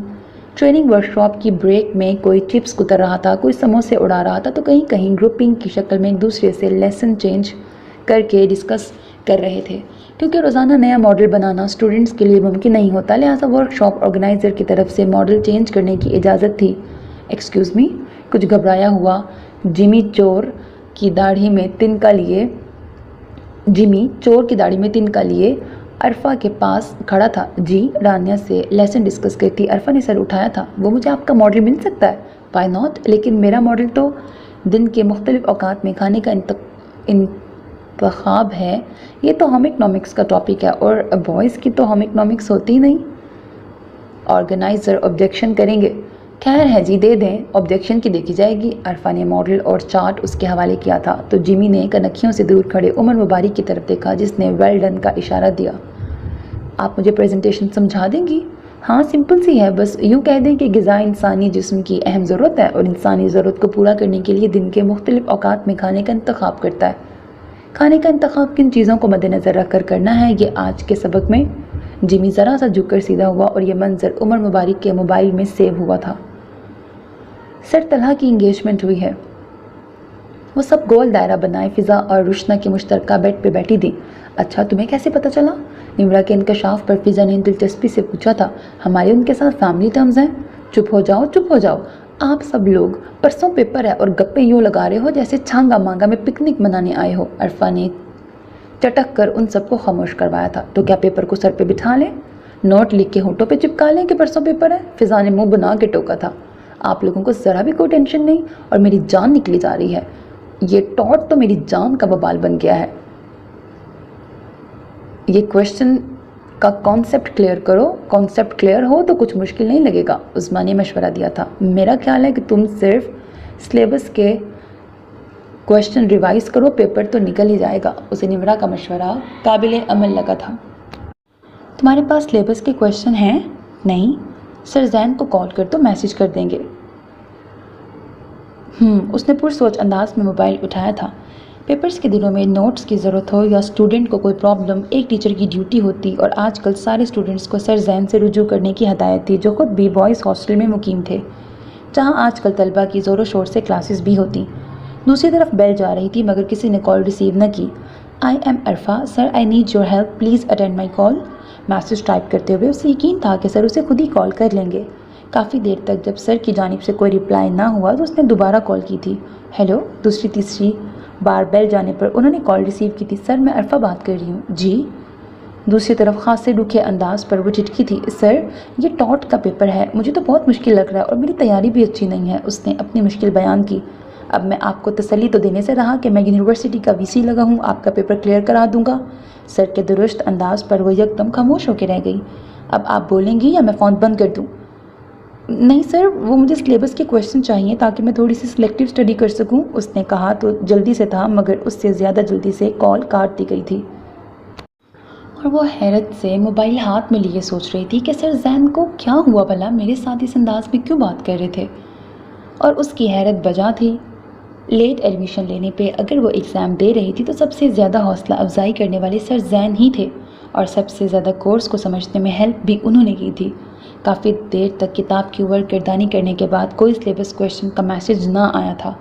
ٹریننگ ورکشاپ کی بریک میں کوئی چپس کتر رہا تھا، کوئی سموسے اڑا رہا تھا تو کہیں کہیں گروپنگ کی شکل میں ایک دوسرے سے لیسن چینج کر کے ڈسکس کر رہے تھے۔ کیونکہ روزانہ نیا ماڈل بنانا اسٹوڈنٹس کے لیے ممکن نہیں ہوتا، لہٰذا ورکشاپ آرگنائزر کی طرف سے ماڈل چینج کرنے کی اجازت تھی۔ ایکسکیوز می، کچھ گھبرایا ہوا جمی چور کی داڑھی میں تنکا لیے عرفہ کے پاس کھڑا تھا۔ جی، رانیہ سے لیسن ڈسکس کرتی عرفہ نے سر اٹھایا تھا۔ وہ مجھے آپ کا ماڈل مل سکتا ہے؟ وائی ناٹ، لیکن میرا ماڈل تو دن کے مختلف اوقات میں کھانے کا انتخاب ہے۔ یہ تو ہوم اکنامکس کا ٹاپک ہے اور بوائز کی تو ہوم اکنامکس ہوتی ہی نہیں۔ آرگنائزر آبجیکشن کریں گے؟ خیر ہے جی، دے دیں، آبجیکشن کی دیکھی جائے گی۔ عرفہ نے ماڈل اور چارٹ اس کے حوالے کیا تھا تو جمی نے کنکھیوں سے دور کھڑے عمر مبارک کی طرف دیکھا جس نے ویل ڈن کا اشارہ دیا۔ آپ مجھے پریزنٹیشن سمجھا دیں گی؟ ہاں، سمپل سی ہے، بس یوں کہہ دیں کہ غذا انسانی جسم کی اہم ضرورت ہے اور انسانی ضرورت کو پورا کرنے کے لیے دن کے مختلف اوقات میں کھانے کا انتخاب کرتا ہے۔ کھانے کا انتخاب کن چیزوں کو مد نظر رکھ کر کرنا ہے، یہ آج کے سبق میں۔ جمی ذرا سا جھک کر سیدھا ہوا اور یہ منظر عمر مبارک کے موبائل میں سیو ہوا تھا۔ سر طلحہ کی انگیجمنٹ ہوئی ہے۔ وہ سب گول دائرہ بنائے فضا اور روشنا کے مشترکہ بیڈ پہ بیٹھی تھی۔ اچھا، تمہیں کیسے پتہ چلا؟ نمرا کے انکشاف پر فضا نے دلچسپی سے پوچھا تھا۔ ہمارے ان کے ساتھ فیملی ٹرمز ہیں۔ چپ ہو جاؤ، چپ ہو جاؤ، آپ سب لوگ پرسوں پیپر ہے اور گپے یوں لگا رہے ہو جیسے چھانگا مانگا میں پکنک منانے آئے ہو۔ عرفہ نے چٹک کر ان سب کو خاموش کروایا تھا۔ تو کیا پیپر کو سر پہ بٹھا لیں؟ نوٹ لکھ کے ہونٹوں پہ چپکا لیں کہ پرسوں پیپر ہے؟ فضا نے منہ بنا کے ٹوکا تھا۔ آپ لوگوں کو ذرا بھی کوئی ٹینشن نہیں اور میری جان نکلی جا رہی ہے۔ یہ ٹاٹ تو میری جان کا وبال بن گیا ہے۔ یہ کوشچن کا کانسیپٹ کلیئر کرو، کانسیپٹ کلیئر ہو تو کچھ مشکل نہیں لگے گا، عظمیٰ نے مشورہ دیا تھا۔ میرا خیال ہے کہ تم صرف سلیبس کے کوشچن ریوائز کرو، پیپر تو نکل ہی جائے گا۔ اسے نمرا کا مشورہ قابل عمل لگا تھا۔ تمہارے پاس سلیبس کے کوشچن ہیں؟ نہیں، سر زین کو کال کر دو، میسج کر دیں گے۔ اس نے پرسوچ انداز میں موبائل اٹھایا تھا۔ پیپرز کے دنوں میں نوٹس کی ضرورت ہو یا اسٹوڈنٹ کو کوئی پرابلم، ایک ٹیچر کی ڈیوٹی ہوتی اور آج کل سارے اسٹوڈنٹس کو سر زین سے رجوع کرنے کی ہدایت تھی جو خود بھی بوائز ہاسٹل میں مقیم تھے، جہاں آج کل طلبہ کی زور و شور سے کلاسز بھی ہوتی۔ دوسری طرف بیل جا رہی تھی مگر کسی نے کال ریسیو نہ کی۔ I am Arfa, sir I need your help, please attend my call. Message type کرتے ہوئے اسے یقین تھا کہ سر اسے خود ہی کال کر لیں گے۔ کافی دیر تک جب سر کی جانب سے کوئی رپلائی نہ ہوا تو اس نے دوبارہ کال کی تھی۔ ہیلو، تیسری بار بیل جانے پر انہوں نے کال ریسیو کی تھی۔ سر، میں عرفہ بات کر رہی ہوں۔ جی۔ دوسری طرف خاصے روکھے انداز پر وہ جھٹکی تھی۔ سر، یہ ٹاٹ کا پیپر ہے، مجھے تو بہت مشکل لگ رہا ہے اور میری تیاری بھی اچھی نہیں ہے۔ اس نے اپنی مشکل بیان کی۔ اب میں آپ کو تسلی تو دینے سے رہا کہ میں یونیورسٹی کا وی سی لگا ہوں، آپ کا پیپر کلیئر کرا دوں گا۔ سر کے درست انداز پر وہ یکدم خاموش ہو کے رہ گئی۔ اب آپ بولیں گی یا میں فون بند کر دوں؟ نہیں سر، وہ مجھے سلیبس کے کوشچن چاہیے تاکہ میں تھوڑی سی سلیکٹیو اسٹڈی کر سکوں، اس نے کہا تو جلدی سے تھا مگر اس سے زیادہ جلدی سے کال کاٹ دی گئی تھی، اور وہ حیرت سے موبائل ہاتھ میں لیے سوچ رہی تھی کہ سر زین کو کیا ہوا بھلا، میرے ساتھ اس انداز میں کیوں بات کر رہے تھے، اور اس کی حیرت بجا تھی۔ لیٹ ایڈمیشن لینے پہ اگر وہ ایگزام دے رہی تھی تو سب سے زیادہ حوصلہ افزائی کرنے والے سر زین ہی تھے۔ اور سب سے زیادہ کورس کو سمجھنے میں ہیلپ بھی انہوں نے کی تھی۔ کافی دیر تک کتاب کی اوور گردانی کرنے کے بعد کوئی سلیبس کویشچن کا میسج نہ آیا تھا،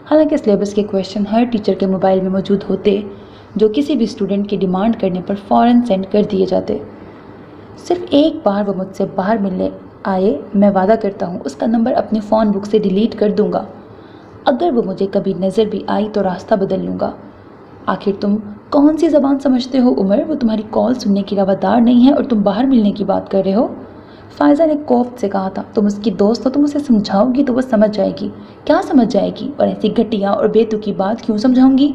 حالانکہ سلیبس کے کویشچن ہر ٹیچر کے موبائل میں موجود ہوتے، جو کسی بھی اسٹوڈنٹ کی ڈیمانڈ کرنے پر فوراً سینڈ کر دیے جاتے۔ صرف ایک بار وہ مجھ سے باہر ملنے آئے، میں وعدہ کرتا ہوں اس کا نمبر اپنے فون بک سے ڈیلیٹ کر دوں گا۔ اگر وہ مجھے کبھی نظر بھی آئی تو راستہ بدل لوں گا۔ آخر تم کون سی زبان سمجھتے ہو عمر؟ وہ تمہاری کال سننے کی روادار نہیں ہے اور تم باہر ملنے کی بات کر رہے ہو۔ فائزہ نے کوفت سے کہا تھا، تم اس کی دوست ہو، تم اسے سمجھاؤ گی تو وہ سمجھ جائے گی۔ کیا سمجھ جائے گی؟ اور ایسی گھٹیا اور بے تکی بات کیوں سمجھاؤں گی؟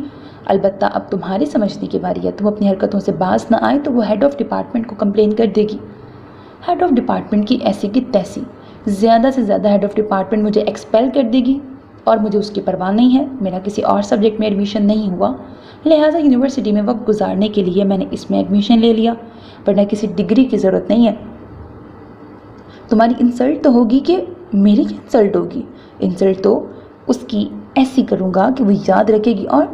البتہ اب تمہاری سمجھنے کی باری ہے۔ تم اپنی حرکتوں سے باز نہ آئے تو وہ ہیڈ آف ڈپارٹمنٹ کو کمپلین کر دے گی۔ ہیڈ آف ڈپارٹمنٹ کی ایسی کی تیسی، زیادہ سے زیادہ ہیڈ آف ڈپارٹمنٹ مجھے ایکسپیل کر دے گی، اور مجھے اس کی پرواہ نہیں ہے۔ میرا کسی اور سبجیکٹ میں ایڈمیشن نہیں ہوا، لہٰذا یونیورسٹی میں وقت گزارنے کے لیے میں نے اس میں ایڈمیشن لے لیا، ورنہ کسی ڈگری کی ضرورت نہیں ہے۔ تمہاری انسلٹ تو ہوگی کہ میری کیا انسلٹ ہوگی؟ انسلٹ تو اس کی ایسی کروں گا کہ وہ یاد رکھے گی۔ اور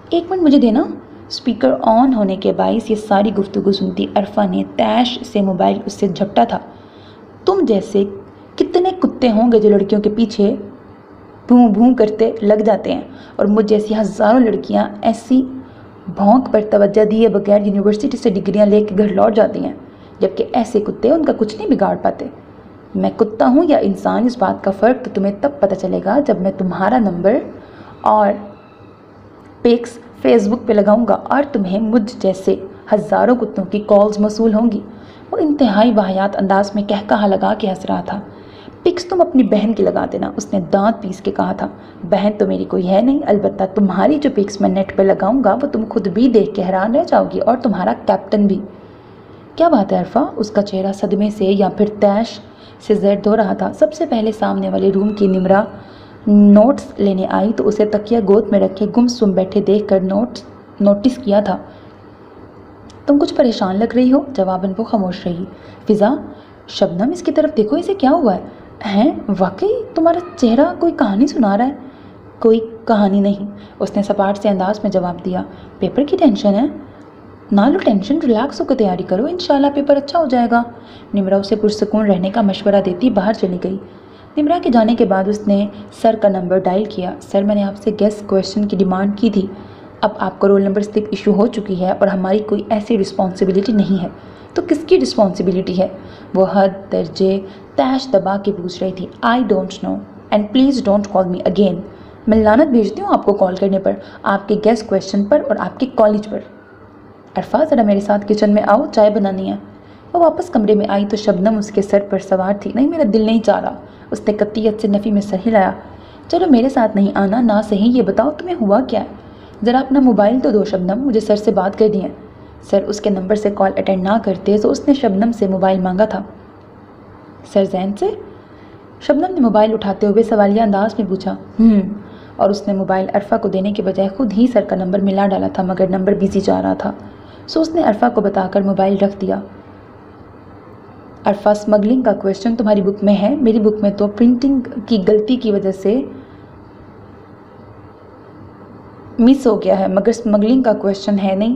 ایک منٹ مجھے دینا۔ اسپیکر آن ہونے کے باعث یہ ساری گفتگو سنتی عرفہ نے تیش سے موبائل اس سے جھپٹا تھا۔ تم جیسے کتنے کتے ہوں گے جو لڑکیوں کے پیچھے بھوں بھوں کرتے لگ جاتے ہیں، اور مجھ جیسی ہزاروں لڑکیاں ایسی بھونک پر توجہ دیے بغیر یونیورسٹی سے ڈگریاں لے کے گھر لوٹ جاتی ہیں، جبکہ ایسے کتے ان کا کچھ نہیں بگاڑ پاتے۔ میں کتا ہوں یا انسان، اس بات کا فرق تو تمہیں تب پتہ چلے گا جب میں تمہارا نمبر اور پکس فیس بک پہ لگاؤں گا اور تمہیں مجھ جیسے ہزاروں کتوں کی کالز موصول ہوں گی۔ وہ انتہائی واہیات انداز میں کہا لگا کے ہنس رہا تھا۔ پکس تم اپنی بہن کی لگا دینا، اس نے دانت پیس کے کہا تھا۔ بہن تو میری کوئی ہے نہیں، البتہ تمہاری جو پکس میں نیٹ پہ لگاؤں گا وہ تم خود بھی دیکھ کے حیران رہ جاؤ گی، اور تمہارا کیپٹن بھی۔ کیا بات ہے عرفہ؟ اس کا چہرہ صدمے سے یا پھر تیش سے زرد ہو رہا تھا۔ سب سے پہلے سامنے والے روم کی نمرہ نوٹس لینے آئی تو اسے تکیہ گود میں رکھے گم سم بیٹھے دیکھ کر نوٹس کیا تھا۔ تم کچھ پریشان لگ رہی ہو، جواباً وہ خاموش رہی۔ فضا، شبنم اس کی طرف دیکھو، اسے کیا ہوا ہے؟ ہیں واقعی تمہارا چہرہ کوئی کہانی سنا رہا ہے؟ کوئی کہانی نہیں، اس نے سپاٹ سے انداز میں جواب دیا۔ پیپر کی ٹینشن ہے؟ نہ لو ٹینشن، ریلیکس ہو کے تیاری کرو، انشاءاللہ پیپر اچھا ہو جائے گا۔ نمرہ اسے پرسکون رہنے کا مشورہ دیتی باہر چلی گئی۔ نمرہ کے جانے کے بعد اس نے سر کا نمبر ڈائل کیا۔ سر، میں نے آپ سے گیسٹ کویشچن کی ڈیمانڈ کی تھی، اب آپ کو رول نمبر سلپ ایشو ہو چکی ہے اور ہماری کوئی ایسی رسپانسبلٹی نہیں ہے۔ تو کس کی رسپانسبلٹی ہے؟ وہ حد درجے تیش دبا کے پوچھ رہی تھی۔ I don't know and please don't call me again. میں لعنت بھیجتی ہوں آپ کو کال کرنے پر، آپ کے گیسٹ کویشچن پر اور آپ کے کالج پر۔ عرفہ، ذرا میرے ساتھ کچن میں آؤ، چائے بنانی ہے۔ وہ واپس کمرے میں آئی تو شبنم اس کے سر پر سوار تھی۔ نہیں، میرا دل نہیں چاہ رہا، اس نے قطعیت سے نفی میں سر ہلایا۔ چلو میرے ساتھ نہیں آنا، نہ صحیح یہ بتاؤ تمہیں ہوا کیا ہے؟ ذرا اپنا موبائل تو دو شبنم، مجھے سر سے بات کرنی ہے۔ سر اس کے نمبر سے کال اٹینڈ نہ کرتے تو اس نے شبنم سے موبائل مانگا تھا۔ سر زین سے؟ شبنم نے موبائل اٹھاتے ہوئے سوالیہ انداز میں پوچھا۔ اور اس نے موبائل عرفہ کو دینے کے بجائے خود ہی سر کا نمبر ملا ڈالا تھا، مگر نمبر بزی جا رہا تھا، سو اس نے عرفہ کو بتا کر موبائل رکھ دیا۔ عرفہ، اسمگلنگ کا کویشچن تمہاری بک میں ہے، میری بک میں تو پرنٹنگ کی غلطی کی وجہ سے مس ہو گیا ہے، مگر اسمگلنگ کا کویشچن ہے نہیں۔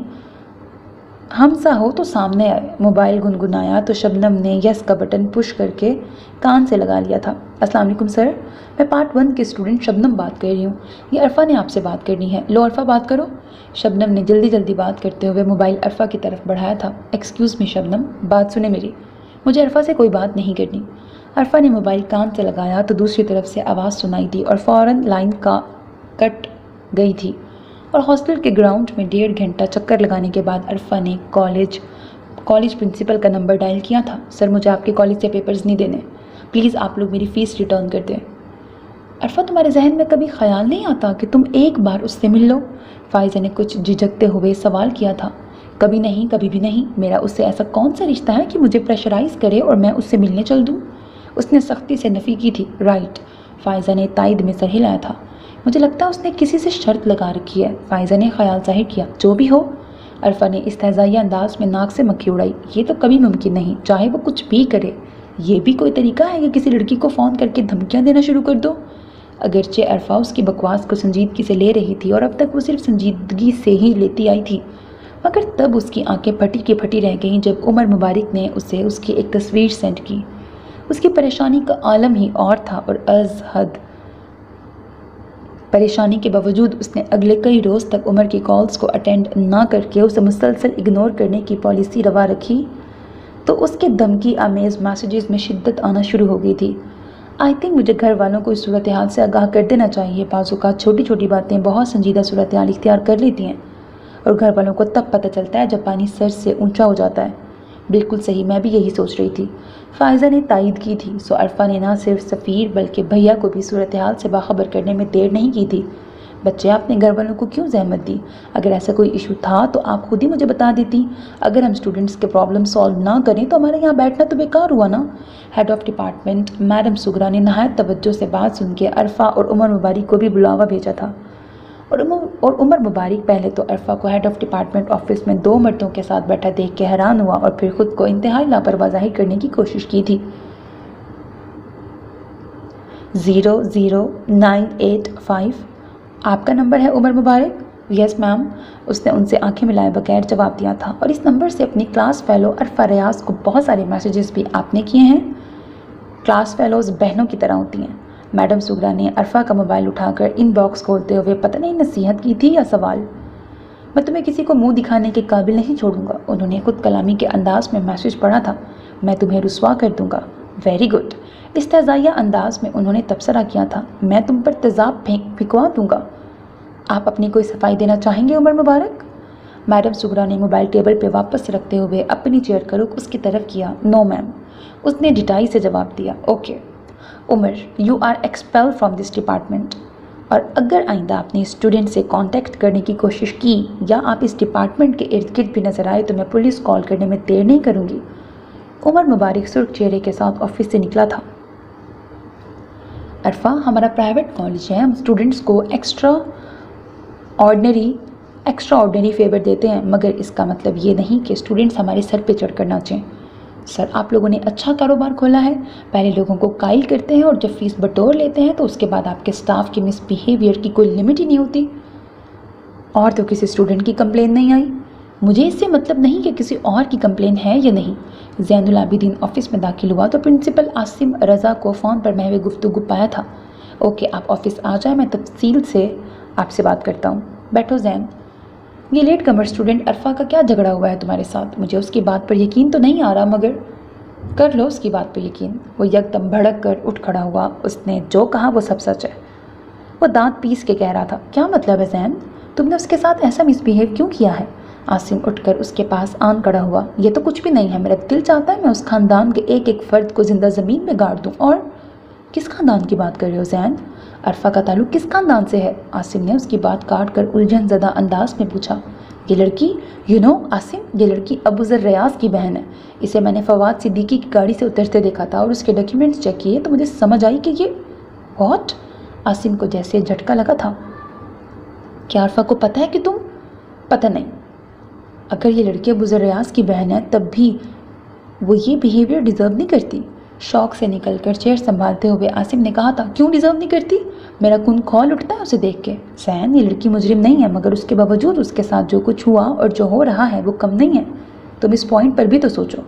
ہمسا ہو تو سامنے آئے۔ موبائل گنگنایا تو شبنم نے یس کا بٹن پش کر کے کان سے لگا لیا تھا۔ السلام علیکم سر، میں پارٹ 1 کی اسٹوڈنٹ شبنم بات کر رہی ہوں، یہ عرفہ نے آپ سے بات کرنی ہے۔ لو عرفہ بات کرو۔ شبنم نے جلدی بات کرتے ہوئے موبائل عرفہ کی طرف بڑھایا تھا۔ ایکسکیوز می شبنم، بات سنیں میری، مجھے عرفہ سے کوئی بات نہیں کرنی۔ عرفہ نے موبائل کان سے لگایا تو دوسری طرف سے آواز سنائی دی اور فوراً لائن کا کٹ گئی تھی، اور ہاسٹل کے گراؤنڈ میں 1.5 گھنٹہ چکر لگانے کے بعد عرفہ نے کالج پرنسپل کا نمبر ڈائل کیا تھا۔ سر، مجھے آپ کے کالج سے پیپرز نہیں دینے، پلیز آپ لوگ میری فیس ریٹرن کر دیں۔ عرفہ، تمہارے ذہن میں کبھی خیال نہیں آتا کہ تم ایک بار اس سے مل لو؟ فائزہ نے کچھ جھجکتے ہوئے سوال کیا تھا۔ کبھی نہیں، کبھی بھی نہیں، میرا اس سے ایسا کون سا رشتہ ہے کہ مجھے پریشرائز کرے اور میں اس سے ملنے چل دوں؟ اس نے سختی سے نفی کی تھی۔ رائٹ، فائزہ نے تائید میں سر ہلایا تھا۔ مجھے لگتا ہے اس نے کسی سے شرط لگا رکھی ہے، فائزہ نے خیال ظاہر کیا۔ جو بھی ہو، عرفہ نے استہزائیہ انداز میں ناک سے مکھی اڑائی۔ یہ تو کبھی ممکن نہیں، چاہے وہ کچھ بھی کرے۔ یہ بھی کوئی طریقہ ہے کہ کسی لڑکی کو فون کر کے دھمکیاں دینا شروع کر دو؟ اگرچہ عرفہ اس کی بکواس کو سنجیدگی سے لے رہی تھی اور اب تک وہ صرف سنجیدگی سے ہی لیتی آئی تھی، مگر تب اس کی آنکھیں پھٹی کی پھٹی رہ گئیں جب عمر مبارک نے اسے اس کی ایک تصویر سینڈ کی۔ اس کی پریشانی کا عالم ہی اور تھا اور از حد پریشانی کے باوجود اس نے اگلے کئی روز تک عمر کی کالز کو اٹینڈ نہ کر کے اسے مسلسل اگنور کرنے کی پالیسی روا رکھی تو اس کے دھمکی آمیز میسیجز میں شدت آنا شروع ہو گئی تھی۔ آئی تھنک مجھے گھر والوں کو اس صورتحال سے آگاہ کر دینا چاہیے۔ بعض اوقات چھوٹی چھوٹی باتیں بہت سنجیدہ صورتحال اختیار کر لیتی ہیں اور گھر والوں کو تب پتہ چلتا ہے جب پانی سر سے اونچا ہو جاتا ہے۔ بالکل صحیح، میں بھی یہی سوچ رہی تھی، فائزہ نے تائید کی تھی۔ سو عرفہ نے نہ صرف سفیر بلکہ بھیا کو بھی صورتحال سے باخبر کرنے میں دیر نہیں کی تھی۔ بچے، آپ نے گھر والوں کو کیوں زحمت دی؟ اگر ایسا کوئی ایشو تھا تو آپ خود ہی مجھے بتا دیتی۔ اگر ہم اسٹوڈنٹس کے پرابلم سالو نہ کریں تو ہمارے یہاں بیٹھنا تو بیکار ہوا نا۔ Head of department madam Sughra نے نہایت توجہ سے بات سن کے عرفہ اور عمر مبارک کو بھی بلاوا بھیجا تھا، اور عمر مبارک پہلے تو عرفہ کو ہیڈ آف ڈپارٹمنٹ آفس میں 2 مردوں کے ساتھ بیٹھا دیکھ کے حیران ہوا اور پھر خود کو انتہائی لاپرواہ ظاہر کرنے کی کوشش کی تھی۔ 00985 آپ کا نمبر ہے عمر مبارک؟ یس میم، اس نے ان سے آنکھیں ملائے بغیر جواب دیا تھا۔ اور اس نمبر سے اپنی کلاس فیلو عرفہ ریاض کو بہت سارے میسیجز بھی آپ نے کیے ہیں؟ کلاس فیلوز بہنوں کی طرح ہوتی ہیں۔ میڈم سغرا نے عرفہ کا موبائل اٹھا کر ان باکس کھولتے ہوئے پتہ نہیں نصیحت کی تھی یا سوال۔ میں تمہیں کسی کو منہ دکھانے کے قابل نہیں چھوڑوں گا، انہوں نے خود کلامی کے انداز میں میسیج پڑھا تھا۔ میں تمہیں رسوا کر دوں گا۔ ویری گڈ، استہزائیہ انداز میں انہوں نے تبصرہ کیا تھا۔ میں تم پر تیزاب پھینکوا دوں گا۔ آپ اپنی کوئی صفائی دینا چاہیں گے عمر مبارک؟ میڈم سغرا نے موبائل ٹیبل پہ واپس رکھتے ہوئے اپنی چیئر کا رخ اس کی طرف کیا۔ نو میم، اس نے ڈٹائی سے جواب دیا۔ Okay Umar, you are expel from this department, اور اگر آئندہ آپ نے اسٹوڈنٹ سے کانٹیکٹ کرنے کی کوشش کی یا آپ اس ڈپارٹمنٹ کے ارد گرد بھی نظر آئے تو میں پولیس کال کرنے میں دیر نہیں کروں گی۔ عمر مبارک سرخ چہرے کے ساتھ آفس سے نکلا تھا۔ عرفہ، ہمارا پرائیویٹ کالج ہے، ہم اسٹوڈنٹس کو ایکسٹرا آرڈنری فیور دیتے ہیں، مگر اس کا مطلب یہ نہیں کہ اسٹوڈنٹس ہمارے سر پہ چڑھ کر ناچیں۔ سر، آپ لوگوں نے اچھا کاروبار کھولا ہے، پہلے لوگوں کو قائل کرتے ہیں اور جب فیس بٹور لیتے ہیں تو اس کے بعد آپ کے سٹاف کی مس بیہیویئر کی کوئی لمٹ ہی نہیں ہوتی۔ اور تو کسی اسٹوڈنٹ کی کمپلین نہیں آئی؟ مجھے اس سے مطلب نہیں کہ کسی اور کی کمپلین ہے یا نہیں۔ زین العابدین آفس میں داخل ہوا تو پرنسپل عاصم رضا کو فون پر محو گفتگو پایا تھا۔ اوکے، آپ آفس آ جائیں، میں تفصیل سے آپ سے بات کرتا ہوں۔ بیٹھو زین۔ یہ لیٹ کمر اسٹوڈنٹ عرفہ کا کیا جھگڑا ہوا ہے تمہارے ساتھ؟ مجھے اس کی بات پر یقین تو نہیں آ رہا، مگر کر لو اس کی بات پر یقین۔ وہ یکدم بھڑک کر اٹھ کھڑا ہوا۔ اس نے جو کہا وہ سب سچ ہے۔ وہ دانت پیس کے کہہ رہا تھا۔ کیا مطلب ہے زین؟ تم نے اس کے ساتھ ایسا مس بیہیو کیوں کیا ہے؟ عاصم اٹھ کر اس کے پاس آن کھڑا ہوا۔ یہ تو کچھ بھی نہیں ہے، میرا دل چاہتا ہے میں اس خاندان کے ایک ایک فرد کو زندہ زمین میں گاڑ دوں۔ اور کس خاندان کی بات کر رہے ہو زین؟ عرفہ کا تعلق کس خاندان سے ہے؟ عاصم نے اس کی بات کاٹ کر الجھن زدہ انداز میں پوچھا۔ یہ لڑکی عاصم، یہ لڑکی ابو ذر ریاض کی بہن ہے۔ اسے میں نے فواد صدیقی کی گاڑی سے اترتے دیکھا تھا اور اس کے ڈاکیومنٹس چیک کیے تو مجھے سمجھ آئی کہ یہ واٹ؟ عاصم کو جیسے جھٹکا لگا تھا۔ کیا عرفہ کو پتہ ہے کہ تم؟ پتہ نہیں۔ اگر یہ لڑکی ابو ذر ریاض کی بہن ہے تب بھی وہ یہ بیہیویئر ڈیزرو نہیں کرتی۔ شوق سے نکل کر چیئر سنبھالتے ہوئے عاصم نے کہا تھا۔ کیوں ڈیزرو نہیں کرتی؟ میرا خون کھول اٹھتا ہے اسے دیکھ کے۔ زین، یہ لڑکی مجرم نہیں ہے، مگر اس کے باوجود اس کے ساتھ جو کچھ ہوا اور جو ہو رہا ہے وہ کم نہیں ہے۔ تم اس پوائنٹ پر بھی تو سوچو۔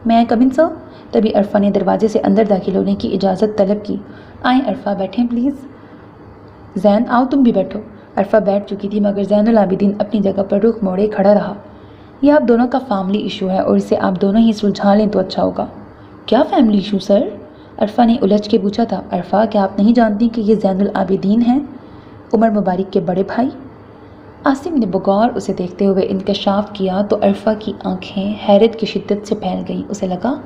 میں کم ان سر؟ تبھی عرفہ نے دروازے سے اندر داخل ہونے کی اجازت طلب کی۔ آئیں عرفہ، بیٹھیں پلیز۔ زین، آؤ تم بھی بیٹھو۔ عرفہ بیٹھ چکی تھی مگر زین العابدین اپنی جگہ پر رخ موڑے کھڑا رہا۔ یہ آپ دونوں کا فیملی ایشو ہے اور اسے آپ دونوں ہی سلجھا لیں تو اچھا ہوگا۔ کیا فیملی ایشو سر؟ عرفہ نے الجھ کے پوچھا تھا۔ عرفہ، کیا آپ نہیں جانتی کہ یہ زین العابدین ہیں، عمر مبارک کے بڑے بھائی؟ عاصم نے بغور اسے دیکھتے ہوئے انکشاف کیا تو عرفہ کی آنکھیں حیرت کی شدت سے پھیل گئیں۔ اسے لگا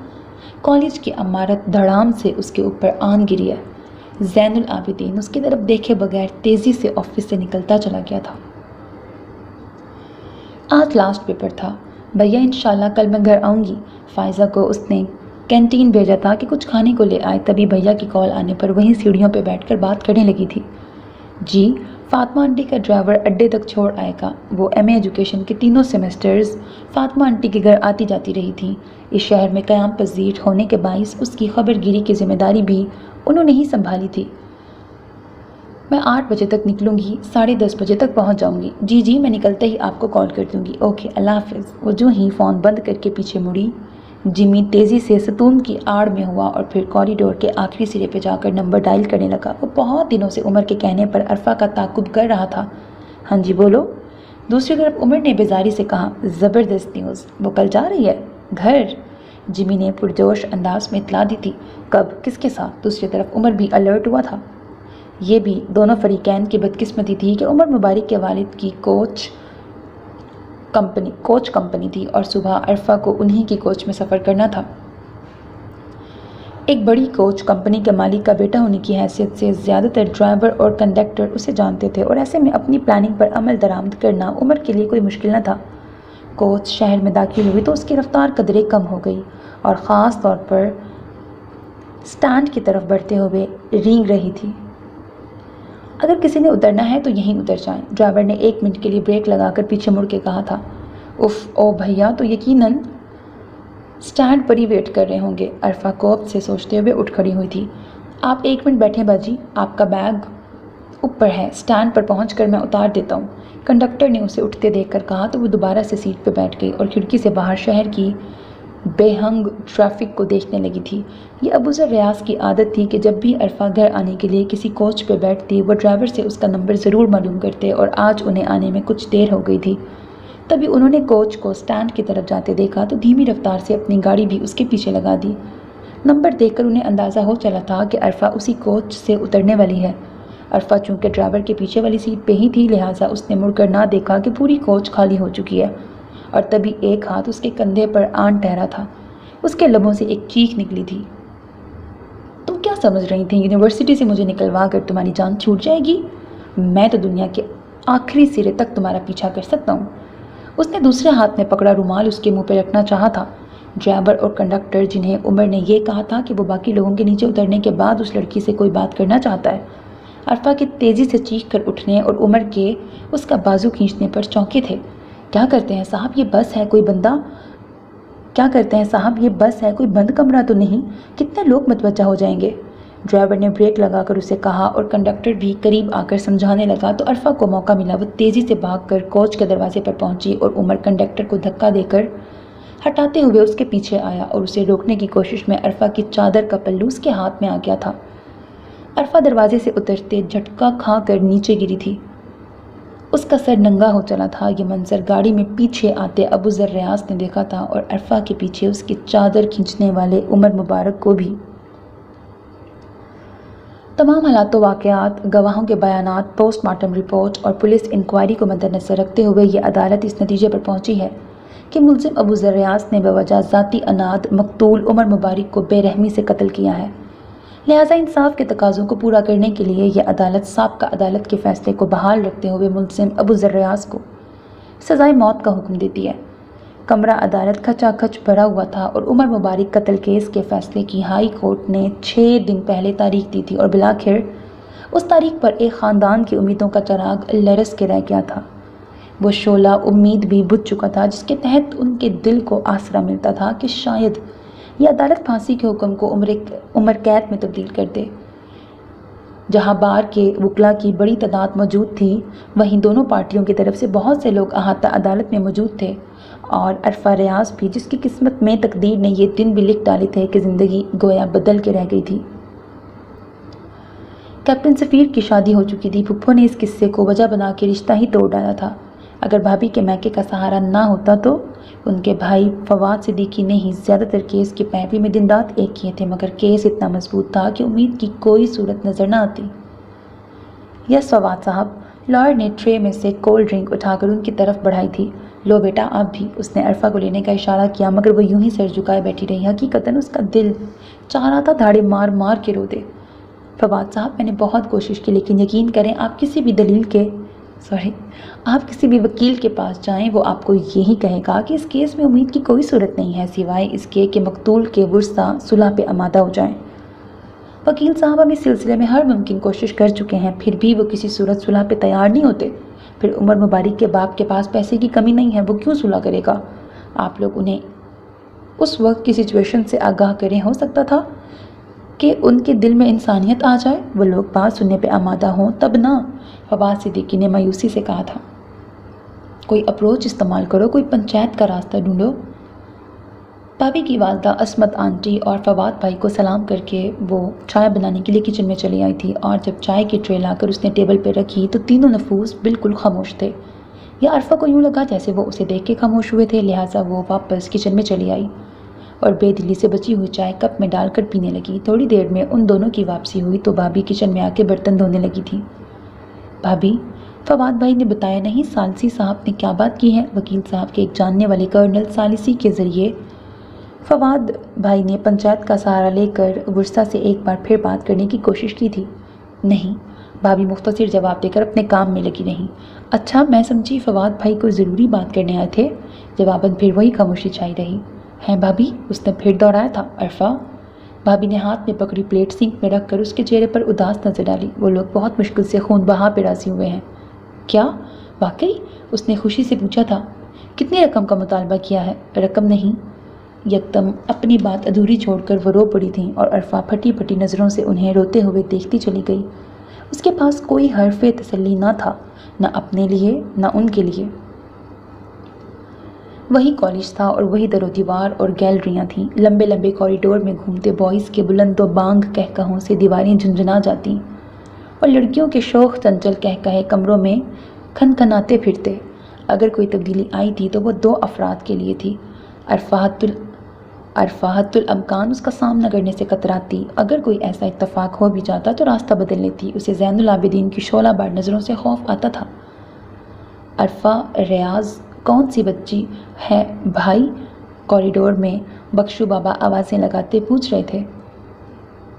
کالج کی عمارت دھڑام سے اس کے اوپر آن گری ہے۔ زین العابدین اس کی طرف دیکھے بغیر تیزی سے آفس سے نکلتا چلا گیا تھا۔ آج لاسٹ پیپر تھا۔ بھیا انشاءاللہ کل میں گھر آؤں گی۔ فائزہ کو اس نے کینٹین بھیجا تھا کہ کچھ کھانے کو لے آئے، تبھی بھیا کی کال آنے پر وہیں سیڑھیوں پہ بیٹھ کر بات کرنے لگی تھی۔ جی، فاطمہ آنٹی کا ڈرائیور اڈے تک چھوڑ آئے گا۔ وہ ایم اے ایجوکیشن کے 3 سیمسٹرز فاطمہ آنٹی کے گھر آتی جاتی رہی تھی۔ اس شہر میں قیام پذیر ہونے کے باعث اس کی خبر گیری کی ذمہ داری بھی انہوں نے ہی سنبھالی تھی۔ میں 8 بجے تک نکلوں گی، 10:30 بجے تک پہنچ جاؤں گی۔ جی میں نکلتے ہی آپ کو کال کر دوں گی۔ اوکے، اللہ حافظ۔ وہ جو ہی فون بند کر کے پیچھے مڑی، جمی تیزی سے ستون کی آڑ میں ہوا اور پھر کوریڈور کے آخری سرے پہ جا کر نمبر ڈائل کرنے لگا۔ وہ بہت دنوں سے عمر کے کہنے پر عرفہ کا تعاقب کر رہا تھا۔ ہاں جی بولو۔ دوسری طرف عمر نے بیزاری سے کہا، زبردست نیوز، وہ کل جا رہی ہے گھر؟ جمی نے پرجوش انداز میں اطلاع دی تھی۔ کب؟ کس کے ساتھ؟ دوسری طرف عمر بھی الرٹ ہوا تھا۔ یہ بھی دونوں فریقین کی بدقسمتی تھی کہ عمر مبارک کے والد کی کوچ کمپنی تھی اور صبح عرفہ کو انہی کی کوچ میں سفر کرنا تھا۔ ایک بڑی کوچ کمپنی کے مالک کا بیٹا ہونے کی حیثیت سے زیادہ تر ڈرائیور اور کنڈکٹر اسے جانتے تھے اور ایسے میں اپنی پلاننگ پر عمل درآمد کرنا عمر کے لیے کوئی مشکل نہ تھا۔ کوچ شہر میں داخل ہوئی تو اس کی رفتار قدرے کم ہو گئی اور خاص طور پر سٹینڈ کی طرف بڑھتے ہوئے رینگ رہی تھی۔ اگر کسی نے اترنا ہے تو یہیں اتر جائیں، ڈرائیور نے 1 منٹ کے لیے بریک لگا کر پیچھے مڑ کے کہا تھا۔ اف او بھیا تو یقیناً سٹینڈ پر ہی ویٹ کر رہے ہوں گے، عرفہ کوپ سے سوچتے ہوئے اٹھ کھڑی ہوئی تھی۔ آپ 1 منٹ بیٹھیں باجی، آپ کا بیگ اوپر ہے، سٹینڈ پر پہنچ کر میں اتار دیتا ہوں۔ کنڈکٹر نے اسے اٹھتے دیکھ کر کہا تو وہ دوبارہ سے سیٹ پہ بیٹھ گئی اور کھڑکی سے باہر شہر کی بے ہنگ ٹریفک کو دیکھنے لگی تھی۔ یہ ابوذر ریاض کی عادت تھی کہ جب بھی عرفہ گھر آنے کے لیے کسی کوچ پہ بیٹھتی وہ ڈرائیور سے اس کا نمبر ضرور معلوم کرتے اور آج انہیں آنے میں کچھ دیر ہو گئی تھی۔ تبھی انہوں نے کوچ کو سٹینڈ کی طرف جاتے دیکھا تو دھیمی رفتار سے اپنی گاڑی بھی اس کے پیچھے لگا دی۔ نمبر دیکھ کر انہیں اندازہ ہو چلا تھا کہ عرفہ اسی کوچ سے اترنے والی ہے۔ عرفہ چونکہ ڈرائیور کے پیچھے والی سیٹ پہ ہی تھی لہٰذا اس نے مڑ کر نہ دیکھا کہ پوری کوچ خالی ہو چکی ہے اور تبھی ایک ہاتھ اس کے کندھے پر آن ٹھہرا تھا۔ اس کے لبوں سے ایک چیخ نکلی تھی۔ تم کیا سمجھ رہی تھیں یونیورسٹی سے مجھے نکلوا کر تمہاری جان چھوٹ جائے گی؟ میں تو دنیا کے آخری سرے تک تمہارا پیچھا کر سکتا ہوں۔ اس نے دوسرے ہاتھ میں پکڑا رومال اس کے منہ پہ رکھنا چاہا تھا۔ ڈرائیور اور کنڈکٹر جنہیں عمر نے یہ کہا تھا کہ وہ باقی لوگوں کے نیچے اترنے کے بعد اس لڑکی سے کوئی بات کرنا چاہتا ہے، عرفہ کے تیزی سے چیخ کر اٹھنے اور عمر کے اس کا بازو کھینچنے پر چونکے تھے۔ کیا کرتے ہیں صاحب، یہ بس ہے کوئی بندہ؟ کیا کرتے ہیں صاحب، یہ بس ہے کوئی بند کمرہ تو نہیں؟ کتنے لوگ متوجہ ہو جائیں گے؟ ڈرائیور نے بریک لگا کر اسے کہا اور کنڈکٹر بھی قریب آ کر سمجھانے لگا تو عرفہ کو موقع ملا۔ وہ تیزی سے بھاگ کر کوچ کے دروازے پر پہنچی اور عمر کنڈکٹر کو دھکا دے کر ہٹاتے ہوئے اس کے پیچھے آیا اور اسے روکنے کی کوشش میں عرفہ کی چادر کا پلو اس کے ہاتھ میں آ گیا تھا۔ عرفہ دروازے سے اترتے جھٹکا کھا کر نیچے گری تھی۔ اس کا سر ننگا ہو چلا تھا۔ یہ منظر گاڑی میں پیچھے آتے ابوذر ریاض نے دیکھا تھا اور عرفہ کے پیچھے اس کی چادر کھینچنے والے عمر مبارک کو بھی۔ تمام حالات و واقعات، گواہوں کے بیانات، پوسٹ مارٹم رپورٹ اور پولیس انکوائری کو مد نظر رکھتے ہوئے یہ عدالت اس نتیجے پر پہنچی ہے کہ ملزم ابوذر ریاض نے بوجہ ذاتی اناد مقتول عمر مبارک کو بے رحمی سے قتل کیا ہے۔ لہٰذا انصاف کے تقاضوں کو پورا کرنے کے لیے یہ عدالت سابقہ عدالت کے فیصلے کو بحال رکھتے ہوئے ملزم ابوذر ریاض کو سزائے موت کا حکم دیتی ہے۔ کمرہ عدالت کھچا کھچ بھرا ہوا تھا اور عمر مبارک قتل کیس کے فیصلے کی ہائی کورٹ نے 6 دن پہلے تاریخ دی تھی اور بالآخر اس تاریخ پر ایک خاندان کی امیدوں کا چراغ لرز کے رہ گیا تھا۔ وہ شعلہ امید بھی بجھ چکا تھا جس کے تحت ان کے دل کو آسرا ملتا تھا کہ شاید یہ عدالت پھانسی کے حکم کو عمر قید میں تبدیل کر دے۔ جہاں بار کے وکلا کی بڑی تعداد موجود تھی وہیں دونوں پارٹیوں کی طرف سے بہت سے لوگ احاطہ عدالت میں موجود تھے اور عرفہ ریاض بھی، جس کی قسمت میں تقدیر نے یہ دن بھی لکھ ڈالے تھے کہ زندگی گویا بدل کے رہ گئی تھی۔ کیپٹن سفیر کی شادی ہو چکی تھی۔ پھپھو نے اس قصے کو وجہ بنا کے رشتہ ہی توڑ ڈالا تھا۔ اگر بھابھی کے میکے کا سہارا نہ ہوتا تو ان کے بھائی فواد صدیقی نے ہی زیادہ تر کیس کی پیروی میں دن رات ایک کیے تھے، مگر کیس اتنا مضبوط تھا کہ امید کی کوئی صورت نظر نہ آتی۔ یس فواد صاحب، لائر نے ٹرے میں سے کولڈ ڈرنک اٹھا کر ان کی طرف بڑھائی تھی۔ لو بیٹا آپ بھی۔ اس نے عرفہ کو لینے کا اشارہ کیا مگر وہ یوں ہی سر جھکائے بیٹھی رہی۔ حقیقتاً اس کا دل چاہ رہا تھا دھاڑے مار مار کے رو دے۔ فواد صاحب، میں نے بہت کوشش کی لیکن یقین کریں آپ کسی بھی وکیل کے پاس جائیں وہ آپ کو یہی کہے گا کہ اس کیس میں امید کی کوئی صورت نہیں ہے سوائے اس کے کہ مقتول کے ورثاء صلح پہ آمادہ ہو جائیں۔ وکیل صاحب ہم اس سلسلے میں ہر ممکن کوشش کر چکے ہیں پھر بھی وہ کسی صورت صلح پہ تیار نہیں ہوتے۔ پھر عمر مبارک کے باپ کے پاس پیسے کی کمی نہیں ہے، وہ کیوں صلح کرے گا؟ آپ لوگ انہیں اس وقت کی سچویشن سے آگاہ کریں، ہو سکتا تھا کہ ان کے دل میں انسانیت آ جائے، وہ لوگ بات سننے پہ آمادہ ہوں تب نہ، فواد صدیقی نے مایوسی سے کہا تھا۔ کوئی اپروچ استعمال کرو، کوئی پنچایت کا راستہ ڈھونڈو۔ بھابھی کی والدہ عصمت آنٹی اور فواد بھائی کو سلام کر کے وہ چائے بنانے کے لیے کچن میں چلی آئی تھی، اور جب چائے کی ٹرے لا کر اس نے ٹیبل پہ رکھی تو تینوں نفوس بالکل خاموش تھے۔ یا عرفہ کو یوں لگا جیسے وہ اسے دیکھ کے خاموش ہوئے تھے، لہٰذا وہ واپس کچن میں چلی آئی اور بے دلی سے بچی ہوئی چائے کپ میں ڈال کر پینے لگی۔ تھوڑی دیر میں ان دونوں کی واپسی ہوئی تو بھابھی کچن میں آ کے برتن دھونے لگی تھی۔ بھابھی، فواد بھائی نے بتایا نہیں ثالثی صاحب نے کیا بات کی ہے؟ وکیل صاحب کے ایک جاننے والے کرنل ثالثی کے ذریعے فواد بھائی نے پنچایت کا سہارا لے کر ورثہ سے ایک بار پھر بات کرنے کی کوشش کی تھی۔ نہیں، بھابھی مختصر جواب دے کر اپنے کام میں لگی رہی۔ اچھا، میں سمجھی فواد بھائی کو ضروری بات کرنے آئے تھے۔ جواباً پھر وہی خاموشی چھائی رہی۔ ہیں بھابھی؟ اس نے پھر دوہرایا تھا۔ عرفہ؟ بھابھی نے ہاتھ میں پکڑی پلیٹ سنک میں رکھ کر اس کے چہرے پر اداس نظر ڈالی۔ وہ لوگ بہت مشکل سے خون بہا پہ راضی ہوئے ہیں۔ کیا؟ واقعی؟ اس نے خوشی سے پوچھا تھا۔ کتنی رقم کا مطالبہ کیا ہے؟ رقم نہیں۔ یکدم اپنی بات ادھوری چھوڑ کر وہ رو پڑی تھیں اور عرفہ پھٹی پھٹی نظروں سے انہیں روتے ہوئے دیکھتی چلی گئی۔ اس کے پاس کوئی حرف تسلی نہ تھا، نہ اپنے لیے نہ ان کے لیے۔ وہی کالج تھا اور وہی در و دیوار اور گیلریاں تھیں۔ لمبے لمبے کوریڈور میں گھومتے بوائز کے بلند و بانگ کہکہوں سے دیواریں جھنجھنا جاتیں اور لڑکیوں کے شوخ چنچل کہکہے کمروں میں کھنکھناتے پھرتے۔ اگر کوئی تبدیلی آئی تھی تو وہ دو افراد کے لیے تھی۔ عرفہ الامکان اس کا سامنا کرنے سے کتراتی۔ اگر کوئی ایسا اتفاق ہو بھی جاتا تو راستہ بدل لیتی۔ اسے زین العابدین کی شعلہ بار نظروں سے خوف آتا تھا۔ عرفہ، ریاض کون سی بچی ہے بھائی؟ کوریڈور میں بخشو بابا آوازیں لگاتے پوچھ رہے تھے۔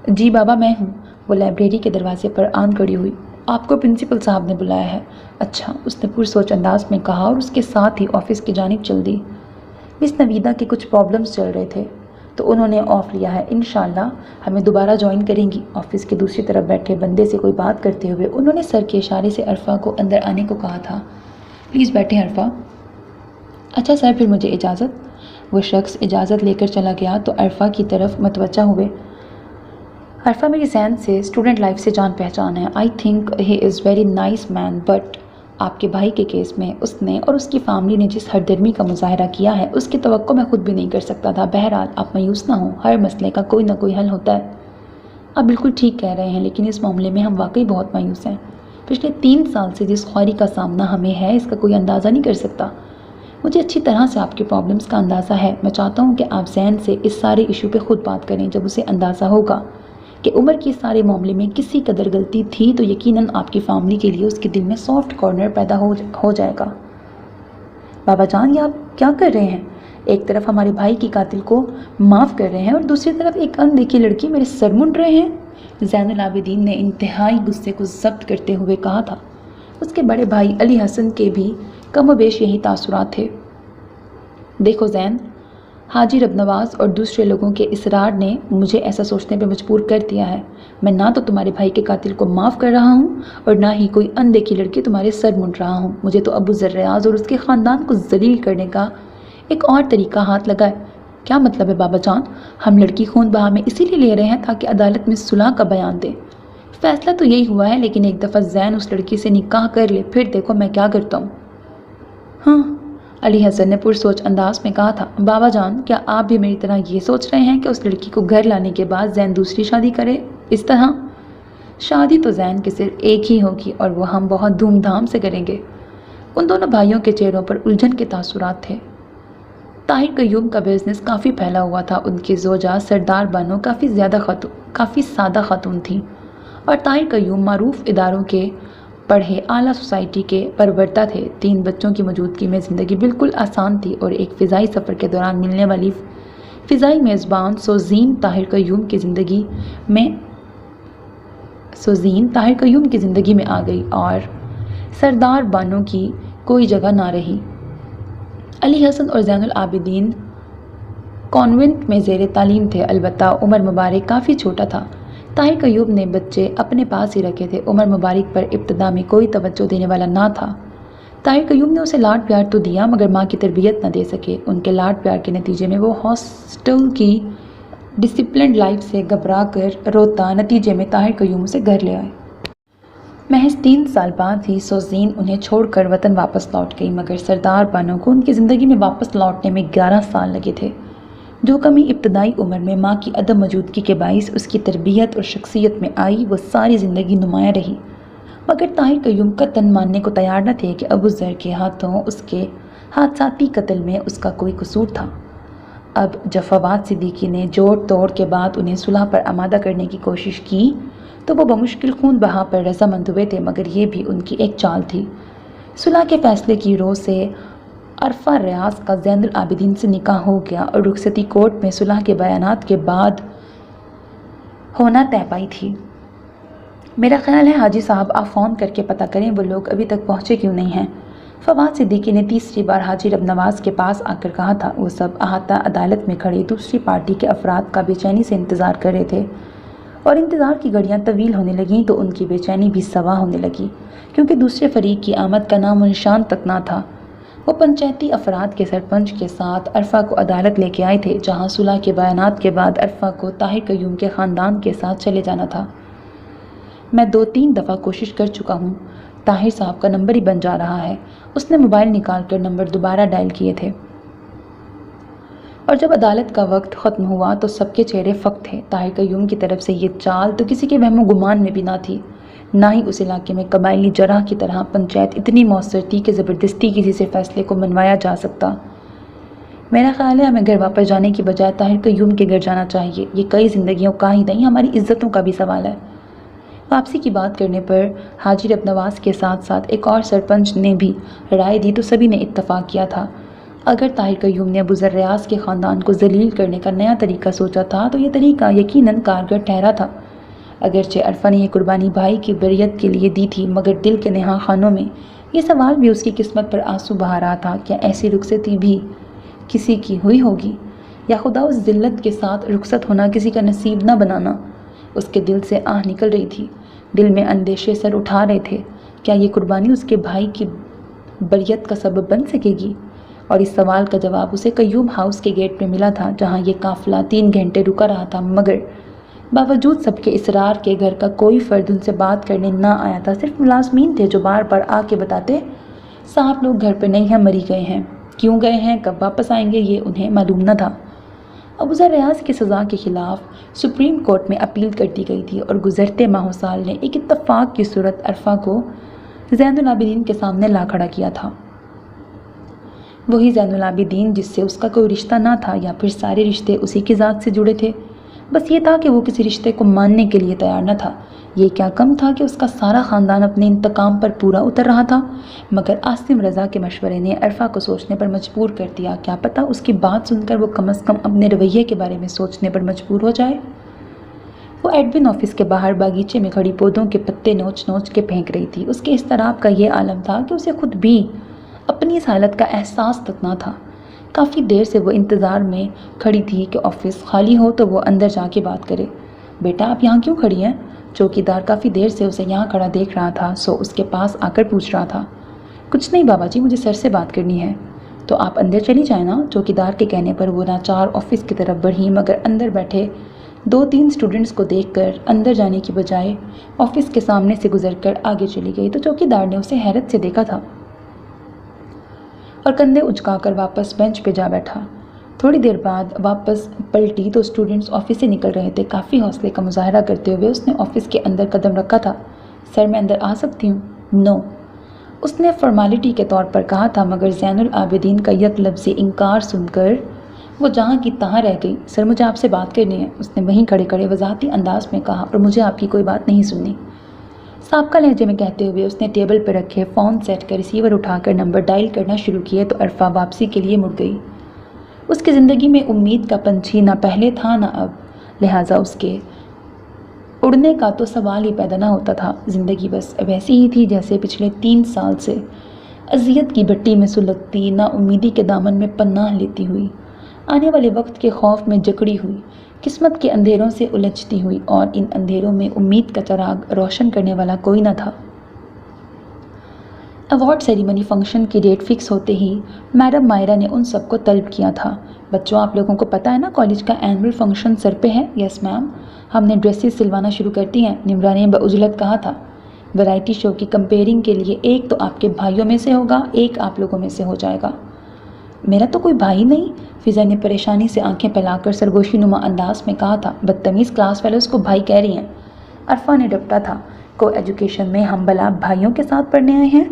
جی بابا، میں ہوں۔ وہ لائبریری کے دروازے پر آن کھڑی ہوئی۔ آپ کو پرنسپل صاحب نے بلایا ہے۔ اچھا، اس نے پرسوچ انداز میں کہا اور اس کے ساتھ ہی آفس کی جانب چل دی۔ مس نویدہ کے کچھ پرابلمز چل رہے تھے تو انہوں نے آف لیا ہے۔ انشاءاللہ ہمیں دوبارہ جوائن کریں گی۔ آفس کے دوسری طرف بیٹھے بندے سے کوئی بات کرتے ہوئے انہوں نے سر کے اشارے سے عرفہ کو اندر آنے کو کہا تھا۔ پلیز بیٹھیں عرفہ۔ اچھا سر، پھر مجھے اجازت؟ وہ شخص اجازت لے کر چلا گیا تو عرفہ کی طرف متوجہ ہوئے۔ عرفہ، میری زین سے اسٹوڈنٹ لائف سے جان پہچان ہے۔ I think he is very nice man, but آپ کے بھائی کے کیس میں اس نے اور اس کی فیملی نے جس ہردرمی کا مظاہرہ کیا ہے اس کی توقع میں خود بھی نہیں کر سکتا تھا۔ بہرحال آپ مایوس نہ ہوں، ہر مسئلے کا کوئی نہ کوئی حل ہوتا ہے۔ آپ بالکل ٹھیک کہہ رہے ہیں، لیکن اس معاملے میں ہم واقعی بہت مایوس ہیں۔ پچھلے 3 سال سے جس خواری کا سامنا ہمیں ہے اس کا کوئی اندازہ نہیں کر سکتا۔ مجھے اچھی طرح سے آپ کے پرابلمس کا اندازہ ہے۔ میں چاہتا ہوں کہ آپ زین سے اس سارے ایشو پہ خود بات کریں۔ جب اسے اندازہ ہوگا کہ عمر کے سارے معاملے میں کسی قدر غلطی تھی تو یقیناً آپ کی فیملی کے لیے اس کے دل میں سافٹ کارنر پیدا ہو جائے گا۔ بابا جان، یہ آپ کیا کر رہے ہیں؟ ایک طرف ہمارے بھائی کی قاتل کو معاف کر رہے ہیں اور دوسری طرف ایک اندیکھی لڑکی میرے سر منڈ رہے ہیں۔ زین العابدین نے انتہائی غصے کو ضبط کرتے ہوئے کہا تھا۔ اس کے بڑے بھائی علی حسن کے بھی کم و بیش یہی تاثرات تھے۔ دیکھو زین، حاجی رب نواز اور دوسرے لوگوں کے اصرار نے مجھے ایسا سوچنے پہ مجبور کر دیا ہے۔ میں نہ تو تمہارے بھائی کے قاتل کو معاف کر رہا ہوں اور نہ ہی کوئی اندیکھی لڑکی تمہارے سر منڈ رہا ہوں۔ مجھے تو ابو ذر ریاض اور اس کے خاندان کو ذلیل کرنے کا ایک اور طریقہ ہاتھ لگا ہے۔ کیا مطلب ہے بابا جان؟ ہم لڑکی خون بہا میں اسی لیے لے رہے ہیں تاکہ عدالت میں صلح کا بیان دے۔ فیصلہ تو یہی ہوا ہے، لیکن ایک دفعہ زین اس لڑکی سے نکاح کر لے، پھر دیکھو میں کیا کرتا ہوں۔ ہاں، علی حسن نے پرسوچ انداز میں کہا تھا۔ بابا جان، کیا آپ بھی میری طرح یہ سوچ رہے ہیں کہ اس لڑکی کو گھر لانے کے بعد زین دوسری شادی کرے؟ اس طرح شادی تو زین کے صرف ایک ہی ہوگی اور وہ ہم بہت دھوم دھام سے کریں گے۔ ان دونوں بھائیوں کے چہروں پر الجھن کے تاثرات تھے۔ طاہر قیوم کا بزنس کافی پھیلا ہوا تھا۔ ان کی زوجہ سردار بانو کافی سادہ خاتون تھیں اور طاہر قیوم معروف اداروں کے پڑھے اعلیٰ سوسائٹی کے پروردہ تھے۔ 3 بچوں کی موجودگی میں زندگی بالکل آسان تھی اور ایک فضائی سفر کے دوران ملنے والی فضائی میزبان سوزین طاہر قیوم کی زندگی میں آ گئی اور سردار بانو کی کوئی جگہ نہ رہی۔ علی حسن اور زین العابدین کانوینٹ میں زیر تعلیم تھے، البتہ عمر مبارک کافی چھوٹا تھا۔ طاہر قیوم نے بچے اپنے پاس ہی رکھے تھے۔ عمر مبارک پر ابتدا میں کوئی توجہ دینے والا نہ تھا۔ طاہر قیوم نے اسے لاڈ پیار تو دیا مگر ماں کی تربیت نہ دے سکے۔ ان کے لاڈ پیار کے نتیجے میں وہ ہاسٹل کی ڈسپلنڈ لائف سے گھبرا کر روتا، نتیجے میں طاہر قیوم اسے گھر لے آئے۔ محض 3 سال بعد ہی سوزین انہیں چھوڑ کر وطن واپس لوٹ گئی، مگر سردار بانو کو ان کی زندگی میں واپس لوٹنے میں 11 سال لگے تھے۔ جو کمی ابتدائی عمر میں ماں کی عدم موجودگی کے باعث اس کی تربیت اور شخصیت میں آئی، وہ ساری زندگی نمایاں رہی، مگر طاہر قیوم قطعاً ماننے کو تیار نہ تھے کہ ابو ذر کے ہاتھوں اس کے حادثاتی قتل میں اس کا کوئی قصور تھا۔ اب جب فواد صدیقی نے جوڑ توڑ کے بعد انہیں صلح پر آمادہ کرنے کی کوشش کی تو وہ بمشکل خون بہا پر رضامند ہوئے تھے، مگر یہ بھی ان کی ایک چال تھی۔ صلح کے فیصلے کی رو سے عرفہ ریاض کا زین العابدین سے نکاح ہو گیا اور رخصتی کورٹ میں صلح کے بیانات کے بعد ہونا طے پائی تھی۔ میرا خیال ہے حاجی صاحب آپ فون کر کے پتہ کریں وہ لوگ ابھی تک پہنچے کیوں نہیں ہیں، فواد صدیقی نے تیسری بار حاجی رب نواز کے پاس آ کر کہا تھا۔ وہ سب احاطہ عدالت میں کھڑے دوسری پارٹی کے افراد کا بے چینی سے انتظار کر رہے تھے، اور انتظار کی گھڑیاں طویل ہونے لگیں تو ان کی بے چینی بھی سوا ہونے لگی، کیونکہ دوسرے فریق کی آمد کا نام و نشان تک نہ تھا۔ وہ پنچایتی افراد کے سرپنچ کے ساتھ عرفہ کو عدالت لے کے آئے تھے، جہاں صلح کے بیانات کے بعد عرفہ کو طاہر قیوم کے خاندان کے ساتھ چلے جانا تھا۔ میں 2-3 دفعہ کوشش کر چکا ہوں، طاہر صاحب کا نمبر ہی بن جا رہا ہے۔ اس نے موبائل نکال کر نمبر دوبارہ ڈائل کیے تھے، اور جب عدالت کا وقت ختم ہوا تو سب کے چہرے فک تھے۔ طاہر قیوم کی طرف سے یہ چال تو کسی کے وہم و گمان میں بھی نہ تھی، نہ ہی اس علاقے میں قبائلی جرح کی طرح پنچایت اتنی مؤثر تھی کہ زبردستی کسی سے فیصلے کو منوایا جا سکتا۔ میرا خیال ہے ہمیں گھر واپس جانے کی بجائے طاہر قیوم کے گھر جانا چاہیے، یہ کئی زندگیوں کا ہی نہیں ہماری عزتوں کا بھی سوال ہے۔ واپسی کی بات کرنے پر حاجی رب نواز کے ساتھ ساتھ ایک اور سرپنچ نے بھی رائے دی تو سبھی نے اتفاق کیا تھا۔ اگر طاہر قیوم نے ابو ذر ریاض کے خاندان کو ذلیل کرنے کا نیا طریقہ سوچا تھا تو یہ طریقہ یقیناً کارگر ٹھہرا تھا۔ اگرچہ عرفہ نے یہ قربانی بھائی کی بریت کے لیے دی تھی، مگر دل کے نہاں خانوں میں یہ سوال بھی اس کی قسمت پر آنسو بہا رہا تھا، کیا ایسی رخصتی بھی کسی کی ہوئی ہوگی، یا خدا اس ذلت کے ساتھ رخصت ہونا کسی کا نصیب نہ بنانا۔ اس کے دل سے آہ نکل رہی تھی، دل میں اندیشے سر اٹھا رہے تھے، کیا یہ قربانی اس کے بھائی کی بریت کا سبب بن سکے گی؟ اور اس سوال کا جواب اسے قیوم ہاؤس کے گیٹ پہ ملا تھا، جہاں یہ قافلہ 3 گھنٹے رکا رہا تھا، مگر باوجود سب کے اصرار کے گھر کا کوئی فرد ان سے بات کرنے نہ آیا تھا۔ صرف ملازمین تھے جو بار بار آ کے بتاتے، صاحب لوگ گھر پہ نہیں ہیں، مری گئے ہیں، کیوں گئے ہیں، کب واپس آئیں گے، یہ انہیں معلوم نہ تھا۔ ابو ذر ریاض کی سزا کے خلاف سپریم کورٹ میں اپیل کر دی گئی تھی، اور گزرتے ماہ و سال نے ایک اتفاق کی صورت عرفہ کو زین العابدین کے سامنے لا کھڑا کیا تھا۔ وہی زین العابدین جس سے اس کا کوئی رشتہ نہ تھا، یا پھر سارے رشتے اسی کی ذات سے جڑے تھے، بس یہ تھا کہ وہ کسی رشتے کو ماننے کے لیے تیار نہ تھا۔ یہ کیا کم تھا کہ اس کا سارا خاندان اپنے انتقام پر پورا اتر رہا تھا، مگر عاصم رضا کے مشورے نے عرفہ کو سوچنے پر مجبور کر دیا۔ کیا پتہ اس کی بات سن کر وہ کم از کم اپنے رویے کے بارے میں سوچنے پر مجبور ہو جائے۔ وہ ایڈمن آفس کے باہر باغیچے میں کھڑی پودوں کے پتے نوچ نوچ کے پھینک رہی تھی۔ اس کے اضطراب کا یہ عالم تھا کہ اسے خود بھی اپنی اس حالت کا احساس تک نہ تھا۔ کافی دیر سے وہ انتظار میں کھڑی تھی کہ آفس خالی ہو تو وہ اندر جا کے بات کرے۔ بیٹا آپ یہاں کیوں کھڑی ہیں؟ چوکیدار کافی دیر سے اسے یہاں کھڑا دیکھ رہا تھا، سو اس کے پاس آ کر پوچھ رہا تھا۔ کچھ نہیں بابا جی، مجھے سر سے بات کرنی ہے۔ تو آپ اندر چلی جائیں نا۔ چوکیدار کے کہنے پر وہ ناچار آفس کی طرف بڑھی، مگر اندر بیٹھے 2-3 اسٹوڈنٹس کو دیکھ کر اندر جانے کی بجائے آفس کے سامنے سے گزر کر آگے چلی گئی، تو چوکیدار نے اسے حیرت سے دیکھا تھا اور کندھے اچکا کر واپس بینچ پہ جا بیٹھا۔ تھوڑی دیر بعد واپس پلٹی تو اسٹوڈنٹس آفس سے نکل رہے تھے۔ کافی حوصلے کا مظاہرہ کرتے ہوئے اس نے آفس کے اندر قدم رکھا تھا۔ سر میں اندر آ سکتی ہوں؟ نو، اس نے فارمیلٹی کے طور پر کہا تھا، مگر زین العابدین کا یک لفظی انکار سن کر وہ جہاں کی تہاں رہ گئی۔ سر مجھے آپ سے بات کرنی ہے، اس نے وہیں کھڑے کھڑے وضاحتی انداز میں کہا، اور مجھے آپ کی کوئی بات نہیں سننی۔ سابقہ لہجے میں کہتے ہوئے اس نے ٹیبل پر رکھے فون سیٹ کر ریسیور اٹھا کر نمبر ڈائل کرنا شروع کیے تو عرفہ واپسی کے لیے مڑ گئی۔ اس کی زندگی میں امید کا پنچھی نہ پہلے تھا نہ اب، لہٰذا اس کے اڑنے کا تو سوال ہی پیدا نہ ہوتا تھا۔ زندگی بس ویسی ہی تھی جیسے پچھلے 3 سال سے اذیت کی بھٹی میں سلگتی، نا امیدی کے دامن میں پناہ لیتی ہوئی، آنے والے وقت کے خوف میں جکڑی ہوئی، قسمت کے اندھیروں سے الجھتی ہوئی، اور ان اندھیروں میں امید کا چراغ روشن کرنے والا کوئی نہ تھا۔ ایوارڈ سیریمنی فنکشن کی ڈیٹ فکس ہوتے ہی میڈم مائرہ نے ان سب کو طلب کیا تھا۔ بچوں، آپ لوگوں کو پتہ ہے نا کالج کا اینول فنکشن سر پہ ہے؟ یس میم، ہم نے ڈریسز سلوانا شروع کرتی ہیں، نمرا نے بعجلت کہا تھا۔ ورائٹی شو کی کمپیئرنگ کے لیے ایک تو آپ کے بھائیوں میں سے ہوگا، ایک آپ لوگوں میں سے ہو جائے گا۔ میرا تو کوئی بھائی نہیں، فضا نے پریشانی سے آنکھیں پھیلا کر سرگوشی نما انداز میں کہا تھا۔ بدتمیز کلاس فیلوز کو بھائی کہہ رہی ہیں؟ عرفہ نے ڈپٹا تھا۔ کو ایجوکیشن میں ہم بھلا بھائیوں کے ساتھ پڑھنے آئے ہیں؟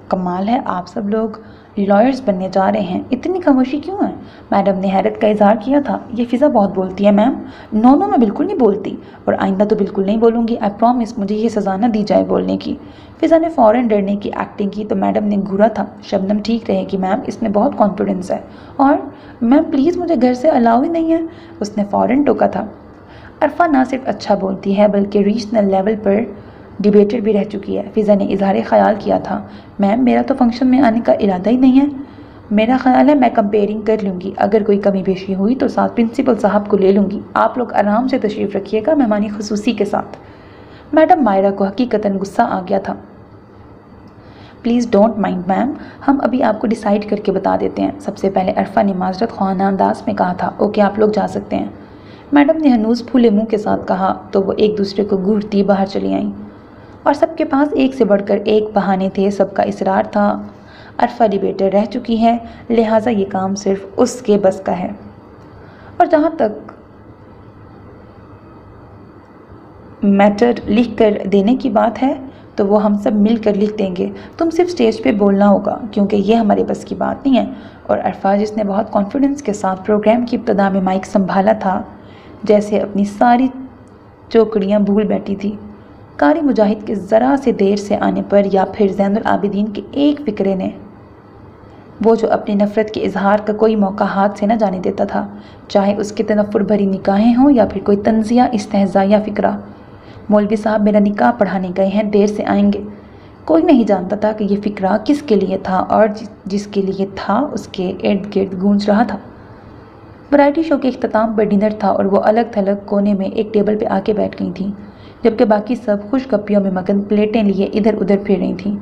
کمال ہے، آپ سب لوگ لائرز بننے جا رہے ہیں، اتنی خاموشی کیوں ہے؟ میڈم نے حیرت کا اظہار کیا تھا۔ یہ فضا بہت بولتی ہے میم۔ نو میں بالکل نہیں بولتی، اور آئندہ تو بالکل نہیں بولوں گی، آئی پرومس، مجھے یہ سزا نہ دی جائے بولنے کی۔ فضا نے فوراً ڈرنے کی ایکٹنگ کی تو میڈم نے گھورا تھا۔ شبنم ٹھیک رہے گی میم، اس میں بہت کانفیڈنس ہے، اور میم پلیز مجھے گھر سے الاؤ ہی نہیں ہے، اس نے فوراً ٹوکا تھا۔ عرفہ نہ صرف اچھا بولتی ہے بلکہ ریجنل لیول پر ڈیبیٹر بھی رہ چکی ہے۔ فضا نے اظہار خیال کیا تھا۔ میم میرا تو فنکشن میں آنے کا ارادہ ہی نہیں ہے، میرا خیال ہے میں کمپیئرنگ کر لوں گی، اگر کوئی کمی بیشی ہوئی تو ساتھ پرنسپل صاحب کو لے لوں گی، آپ لوگ آرام سے تشریف رکھیے گا مہمانی خصوصی کے ساتھ۔ میڈم مائرہ کو حقیقتاً غصہ آ گیا تھا۔ پلیز ڈونٹ مائنڈ میم، ہم ابھی آپ کو ڈیسائیڈ کر کے بتا دیتے ہیں، سب سے پہلے عرفہ نے معذرت خواہانہ انداز میں کہا تھا۔ اوکے، آپ لوگ جا سکتے ہیں، میڈم نے ہنوز پھولے منہ کے ساتھ کہا تو وہ ایک دوسرے کو گھورتی باہر چلی آئیں، اور سب کے پاس ایک سے بڑھ کر ایک بہانے تھے۔ سب کا اصرار تھا عرفہ ڈیبیٹر رہ چکی ہے، لہٰذا یہ کام صرف اس کے بس کا ہے، اور جہاں تک میٹر لکھ کر دینے کی بات ہے تو وہ ہم سب مل کر لکھ دیں گے، تم صرف اسٹیج پہ بولنا ہوگا کیونکہ یہ ہمارے بس کی بات نہیں ہے۔ اور عرفہ، جس نے بہت کانفیڈنس کے ساتھ پروگرام کی ابتدا میں مائک سنبھالا تھا، جیسے اپنی ساری چوکڑیاں بھول بیٹھی تھی۔ قاری مجاہد کے ذرا سے دیر سے آنے پر یا پھر زین العابدین کے ایک فقرے نے، وہ جو اپنی نفرت کے اظہار کا کوئی موقع ہاتھ سے نہ جانے دیتا تھا، چاہے اس کے تنفر بھری نکاحیں ہوں یا پھر کوئی طنزیہ استہزاء یا فقرہ۔ مولوی صاحب میرا نکاح پڑھانے گئے ہیں، دیر سے آئیں گے۔ کوئی نہیں جانتا تھا کہ یہ فقرہ کس کے لیے تھا، اور جس کے لیے تھا اس کے ارد گرد گونج رہا تھا۔ ورائٹی شو کے اختتام پر ڈنر تھا اور وہ الگ تھلگ کونے میں ایک ٹیبل پہ آ کے بیٹھ گئی تھیں، جبکہ باقی سب خوش گپیوں میں مگن پلیٹیں لیے ادھر ادھر پھر رہی تھیں۔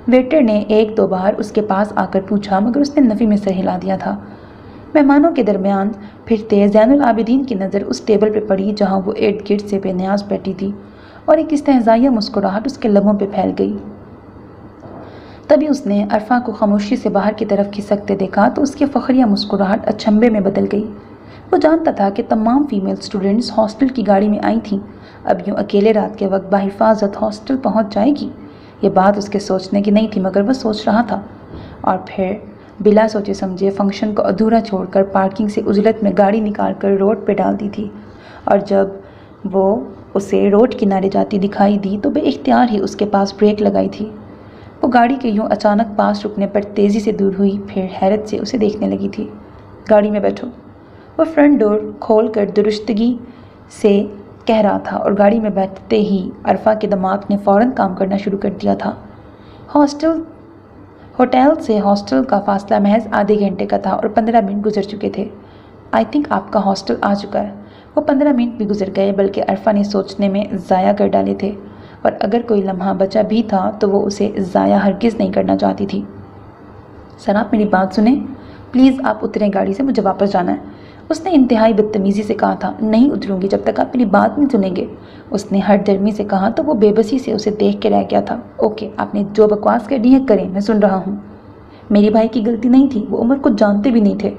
ویٹر نے ایک دو بار اس کے پاس آ کر پوچھا، مگر اس نے نفی میں سر ہلا دیا تھا۔ مہمانوں کے درمیان پھرتے زین العابدین کی نظر اس ٹیبل پہ پڑی جہاں وہ ارد گرد سے بے نیاز بیٹھی تھی، اور ایک استہزائیہ مسکراہٹ اس کے لبوں پہ پھیل گئی۔ تبھی اس نے عرفہ کو خاموشی سے باہر کی طرف کھسکتے دیکھا تو اس کی فخریہ مسکراہٹ اچنبھے میں بدل گئی۔ وہ جانتا تھا کہ تمام فیمیل اسٹوڈنٹس ہاسٹل کی گاڑی میں آئی تھیں، اب یوں اکیلے رات کے وقت بحفاظت ہاسٹل پہنچ جائے گی، یہ بات اس کے سوچنے کی نہیں تھی، مگر وہ سوچ رہا تھا، اور پھر بلا سوچے سمجھے فنکشن کو ادھورا چھوڑ کر پارکنگ سے عجلت میں گاڑی نکال کر روڈ پہ ڈال دی تھی، اور جب وہ اسے روڈ کنارے جاتی دکھائی دی تو بے اختیار ہی اس کے پاس بریک لگائی تھی۔ وہ گاڑی کے یوں اچانک پاس رکنے پر تیزی سے دور ہوئی، پھر حیرت سے اسے دیکھنے لگی تھی۔ گاڑی میں بیٹھو، وہ فرنٹ ڈور کھول کر درستگی سے کہہ رہا تھا، اور گاڑی میں بیٹھتے ہی عرفہ کے دماغ نے فوراً کام کرنا شروع کر دیا تھا۔ ہوٹل سے ہاسٹل کا فاصلہ محض آدھے گھنٹے کا تھا اور 15 منٹ گزر چکے تھے۔ آئی تھنک آپ کا ہاسٹل آ چکا ہے۔ وہ 15 منٹ بھی گزر گئے بلکہ عرفہ نے سوچنے میں ضائع کر ڈالے تھے، اور اگر کوئی لمحہ بچا بھی تھا تو وہ اسے ضائع ہرگز نہیں کرنا چاہتی تھی۔ سر آپ میری بات سنیں، پلیز آپ اتریں گاڑی سے، مجھے واپس جانا ہے، اس نے انتہائی بدتمیزی سے کہا تھا۔ نہیں اتروں گی جب تک آپ میری بات نہیں سنیں گے، اس نے ہر درمی سے کہا تو وہ بے بسی سے اسے دیکھ کے رہ گیا تھا۔ اوکے، آپ نے جو بکواس کرنی ہے کریں، میں سن رہا ہوں۔ میری بھائی کی غلطی نہیں تھی، وہ عمر کو جانتے بھی نہیں تھے،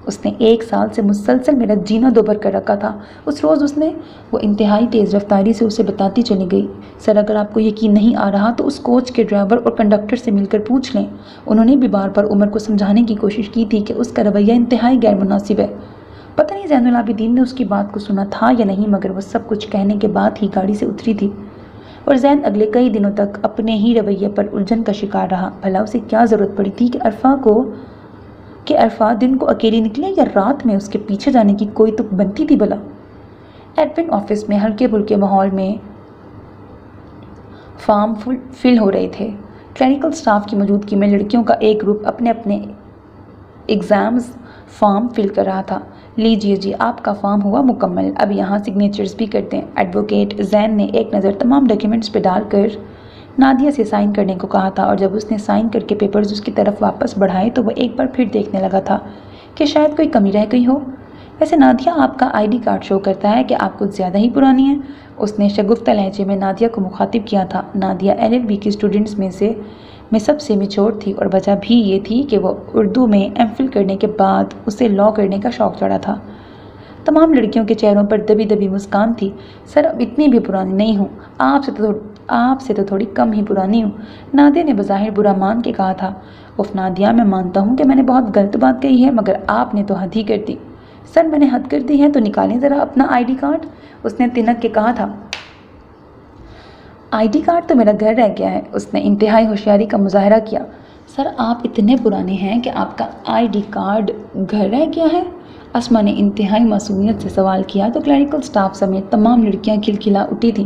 اس نے 1 سال سے مسلسل میرا جینا دوبر کر رکھا تھا۔ اس روز اس نے، وہ انتہائی تیز رفتاری سے اسے بتاتی چلی گئی۔ سر اگر آپ کو یقین نہیں آ رہا تو اس کوچ کے ڈرائیور اور کنڈکٹر سے مل کر پوچھ لیں، انہوں نے بھی بار بار عمر کو سمجھانے کی کوشش کی تھی کہ اس کا رویہ انتہائی غیر مناسب ہے۔ پتہ نہیں زین العابدین نے اس کی بات کو سنا تھا یا نہیں، مگر وہ سب کچھ کہنے کے بعد ہی گاڑی سے اتری تھی، اور زین اگلے کئی دنوں تک اپنے ہی رویے پر الجھن کا شکار رہا۔ بھلا اسے کیا ضرورت پڑی تھی کہ عرفہ دن کو اکیلی نکلے یا رات میں اس کے پیچھے جانے کی کوئی تک بنتی تھی بھلا۔ ایڈمن آفس میں ہلکے پھلکے ماحول میں فارم فل ہو رہے تھے۔ کلینیکل سٹاف کی موجودگی میں لڑکیوں کا ایک گروپ اپنے اپنے ایگزامز فارم فل کر رہا تھا۔ لیجیے جی، آپ کا فارم ہوا مکمل، اب یہاں سگنیچرز بھی کرتے ہیں۔ ایڈوکیٹ زین نے ایک نظر تمام ڈاکیومنٹس پہ ڈال کر نادیہ سے سائن کرنے کو کہا تھا اور جب اس نے سائن کر کے پیپرز اس کی طرف واپس بڑھائے تو وہ ایک بار پھر دیکھنے لگا تھا کہ شاید کوئی کمی رہ گئی ہو۔ ویسے نادیہ، آپ کا آئی ڈی کارڈ شو کرتا ہے کہ آپ کچھ زیادہ ہی پرانی ہیں۔ اس نے شگفتہ لہجے میں نادیہ کو مخاطب کیا تھا۔ نادیہ LLB کی اسٹوڈنٹس میں سب سے میچور تھی اور وجہ بھی یہ تھی کہ وہ اردو میں MPhil کرنے کے بعد اسے لاء کرنے کا شوق چڑھا تھا۔ تمام لڑکیوں کے چہروں پر دبی دبی مسکان تھی۔ سر، اب اتنی بھی پرانی نہیں ہوں، آپ سے تو تھوڑی کم ہی پرانی ہوں، نادیہ نے بظاہر برا مان کے کہا تھا۔ اف نادیہ، میں مانتا ہوں کہ میں نے بہت غلط بات کہی ہے، مگر آپ نے تو حد ہی کر دی۔ سر، میں نے حد کر دی ہے تو نکالیں ذرا اپنا آئی ڈی کارڈ، اس نے تنک کے کہا تھا۔ آئی ڈی کارڈ تو میرا گھر رہ گیا ہے، اس نے انتہائی ہوشیاری کا مظاہرہ کیا۔ سر، آپ اتنے پرانے ہیں کہ آپ کا آئی ڈی کارڈ گھر رہ گیا ہے؟ اسما نے انتہائی معصومیت سے سوال کیا تو کلیریکل سٹاف سمیت تمام لڑکیاں کھلکھلا اٹھی تھیں۔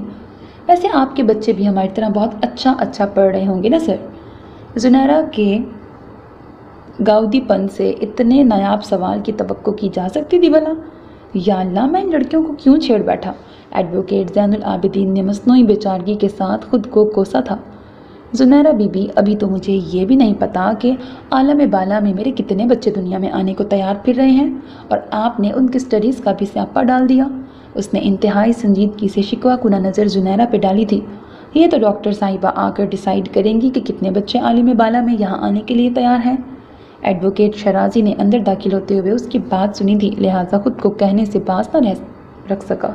ویسے آپ کے بچے بھی ہماری طرح بہت اچھا پڑھ رہے ہوں گے نا سر؟ زنیرہ کے گاؤدی پن سے اتنے نایاب سوال کی توقع کی جا سکتی تھی بھلا؟ یا اللہ، میں ان لڑکیوں کو کیوں چھیڑ بیٹھا؟ ایڈوکیٹ زین العابدین نے مصنوعی بے چارگی کے ساتھ خود کو کوسا تھا۔ زنیرہ بی بی، ابھی تو مجھے یہ بھی نہیں پتا کہ عالم بالا میں میرے کتنے بچے دنیا میں آنے کو تیار پھر رہے ہیں، اور آپ نے ان کی اسٹڈیز کا بھی سیاپا ڈال دیا۔ اس نے انتہائی سنجیدگی سے شکوہ کنہ نظر زنیرہ پہ ڈالی تھی۔ یہ تو ڈاکٹر صاحبہ آ کر ڈیسائیڈ کریں گی کہ کتنے بچے عالم بالا میں یہاں آنے کے لیے تیار ہیں۔ ایڈوکیٹ شرازی نے اندر داخل ہوتے ہوئے اس کی بات سنی تھی، لہٰذا خود کو کہنے سے باز نہ رکھ سکا۔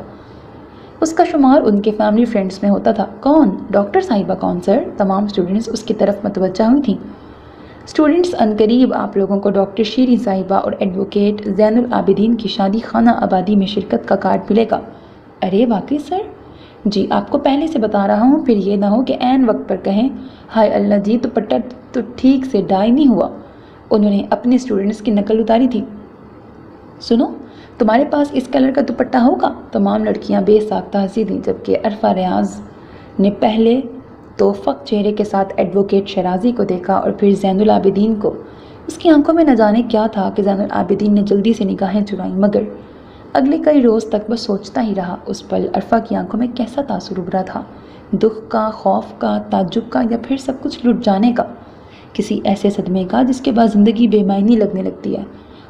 اس کا شمار ان کے فیملی فرینڈز میں ہوتا تھا۔ کون؟ ڈاکٹر صاحبہ کون سر؟ تمام اسٹوڈنٹس اس کی طرف متوجہ ہوئی تھیں۔ اسٹوڈنٹس، عنقریب آپ لوگوں کو ڈاکٹر شیریں صاحبہ اور ایڈوکیٹ زین العابدین کی شادی خانہ آبادی میں شرکت کا کارڈ ملے گا۔ ارے واقعی سر؟ جی، آپ کو پہلے سے بتا رہا ہوں، پھر یہ نہ ہو کہ عین وقت پر کہیں ہائے اللہ جی دوپٹہ تو ٹھیک سے ڈائی نہیں ہوا۔ انہوں نے اپنے اسٹوڈنٹس کی نقل اتاری تھی۔ سنو، تمہارے پاس اس کلر کا دوپٹہ ہوگا؟ تمام لڑکیاں بے ساختہ ہنسی تھیں، جبکہ عرفہ ریاض نے پہلے تو فق چہرے کے ساتھ ایڈوکیٹ شرازی کو دیکھا اور پھر زین العابدین کو۔ اس کی آنکھوں میں نہ جانے کیا تھا کہ زین العابدین نے جلدی سے نگاہیں چرائیں، مگر اگلے کئی روز تک بس سوچتا ہی رہا۔ اس پل عرفہ کی آنکھوں میں کیسا تاثر ابھرا تھا؟ دکھ کا، خوف کا، تعجب کا، یا پھر سب کچھ لٹ جانے کا؟ کسی ایسے صدمے کا جس کے بعد زندگی بے معنی لگنے لگتی ہے۔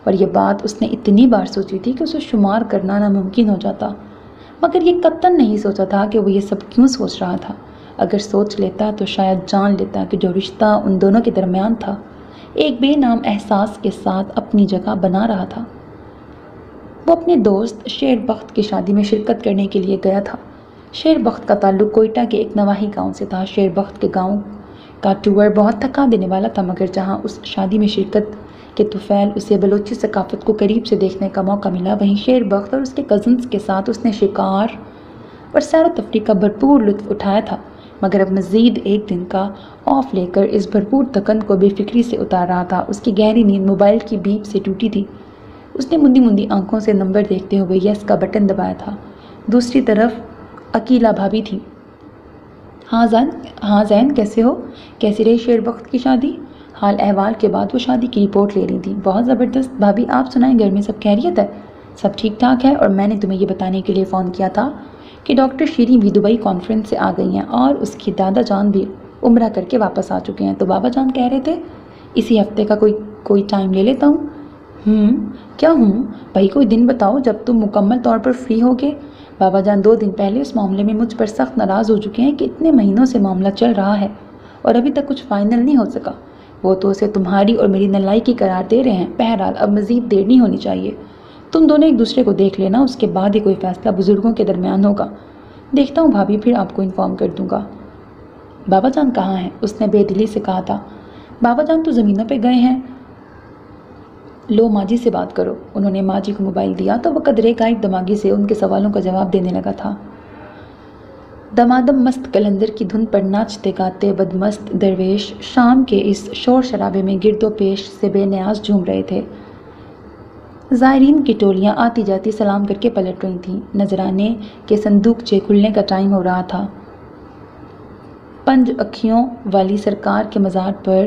اور یہ بات اس نے اتنی بار سوچی تھی کہ اسے شمار کرنا ناممکن ہو جاتا، مگر یہ قطعاً نہیں سوچا تھا کہ وہ یہ سب کیوں سوچ رہا تھا۔ اگر سوچ لیتا تو شاید جان لیتا کہ جو رشتہ ان دونوں کے درمیان تھا ایک بے نام احساس کے ساتھ اپنی جگہ بنا رہا تھا۔ وہ اپنے دوست شیر بخت کی شادی میں شرکت کرنے کے لیے گیا تھا۔ شیر بخت کا تعلق کوئٹہ کے ایک نواحی گاؤں سے تھا۔ شیر بخت کے گاؤں کا ٹور بہت تھکا دینے والا تھا، مگر جہاں اس شادی میں شرکت کے طفیل اسے بلوچی ثقافت کو قریب سے دیکھنے کا موقع ملا، وہیں شیر بخت اور اس کے کزنز کے ساتھ اس نے شکار اور سیر و تفریح کا بھرپور لطف اٹھایا تھا، مگر اب مزید ایک دن کا آف لے کر اس بھرپور تھکن کو بے فکری سے اتار رہا تھا۔ اس کی گہری نیند موبائل کی بیپ سے ٹوٹی تھی۔ اس نے مندی مندی آنکھوں سے نمبر دیکھتے ہوئے یس کا بٹن دبایا تھا۔ دوسری طرف عقیلہ بھابی تھی۔ ہاں زین، کیسے ہو؟ کیسی رہی شیر بخت کی شادی؟ حال احوال کے بعد وہ شادی کی رپورٹ لے رہی تھی۔ بہت زبردست بھابی، آپ سنائیں، گھر میں سب خیریت ہے؟ سب ٹھیک ٹھاک ہے، اور میں نے تمہیں یہ بتانے کے لیے فون کیا تھا کہ ڈاکٹر شیریں بھی دبئی کانفرنس سے آ گئی ہیں اور اس کی دادا جان بھی عمرہ کر کے واپس آ چکے ہیں۔ تو بابا جان کہہ رہے تھے اسی ہفتے کا کوئی ٹائم لے لیتا ہوں۔ کیا بھائی کوئی دن بتاؤ جب تم مکمل طور پر فری ہوگے۔ بابا جان 2 دن پہلے اس معاملے میں مجھ پر سخت ناراض ہو چکے ہیں کہ اتنے مہینوں سے معاملہ چل رہا ہے اور ابھی تک کچھ فائنل نہیں ہو سکا۔ وہ تو اسے تمہاری اور میری نلائکی قرار دے رہے ہیں۔ بہرحال اب مزید دیر نہیں ہونی چاہیے، تم دونوں ایک دوسرے کو دیکھ لینا، اس کے بعد ہی کوئی فیصلہ بزرگوں کے درمیان ہوگا۔ دیکھتا ہوں بھابھی، پھر آپ کو انفارم کر دوں گا۔ بابا جان کہاں ہیں؟ اس نے بے دلی سے کہا تھا۔ بابا جان تو زمینوں پہ گئے ہیں۔ لو ماجی سے بات کرو۔ انہوں نے ماجی کو موبائل دیا تو وہ قدرے غائب دماغی سے ان کے سوالوں کا جواب دینے لگا تھا۔ دمادم مست قلندر کی دھن پر ناچتے گاتے بدمست درویش شام کے اس شور شرابے میں گرد و پیش سے بے نیاز جھوم رہے تھے۔ زائرین کی ٹولیاں آتی جاتی سلام کر کے پلٹ رہی تھیں۔ نذرانے کے صندوقچے کھلنے کا ٹائم ہو رہا تھا۔ 5 اکھیوں والی سرکار کے مزار پر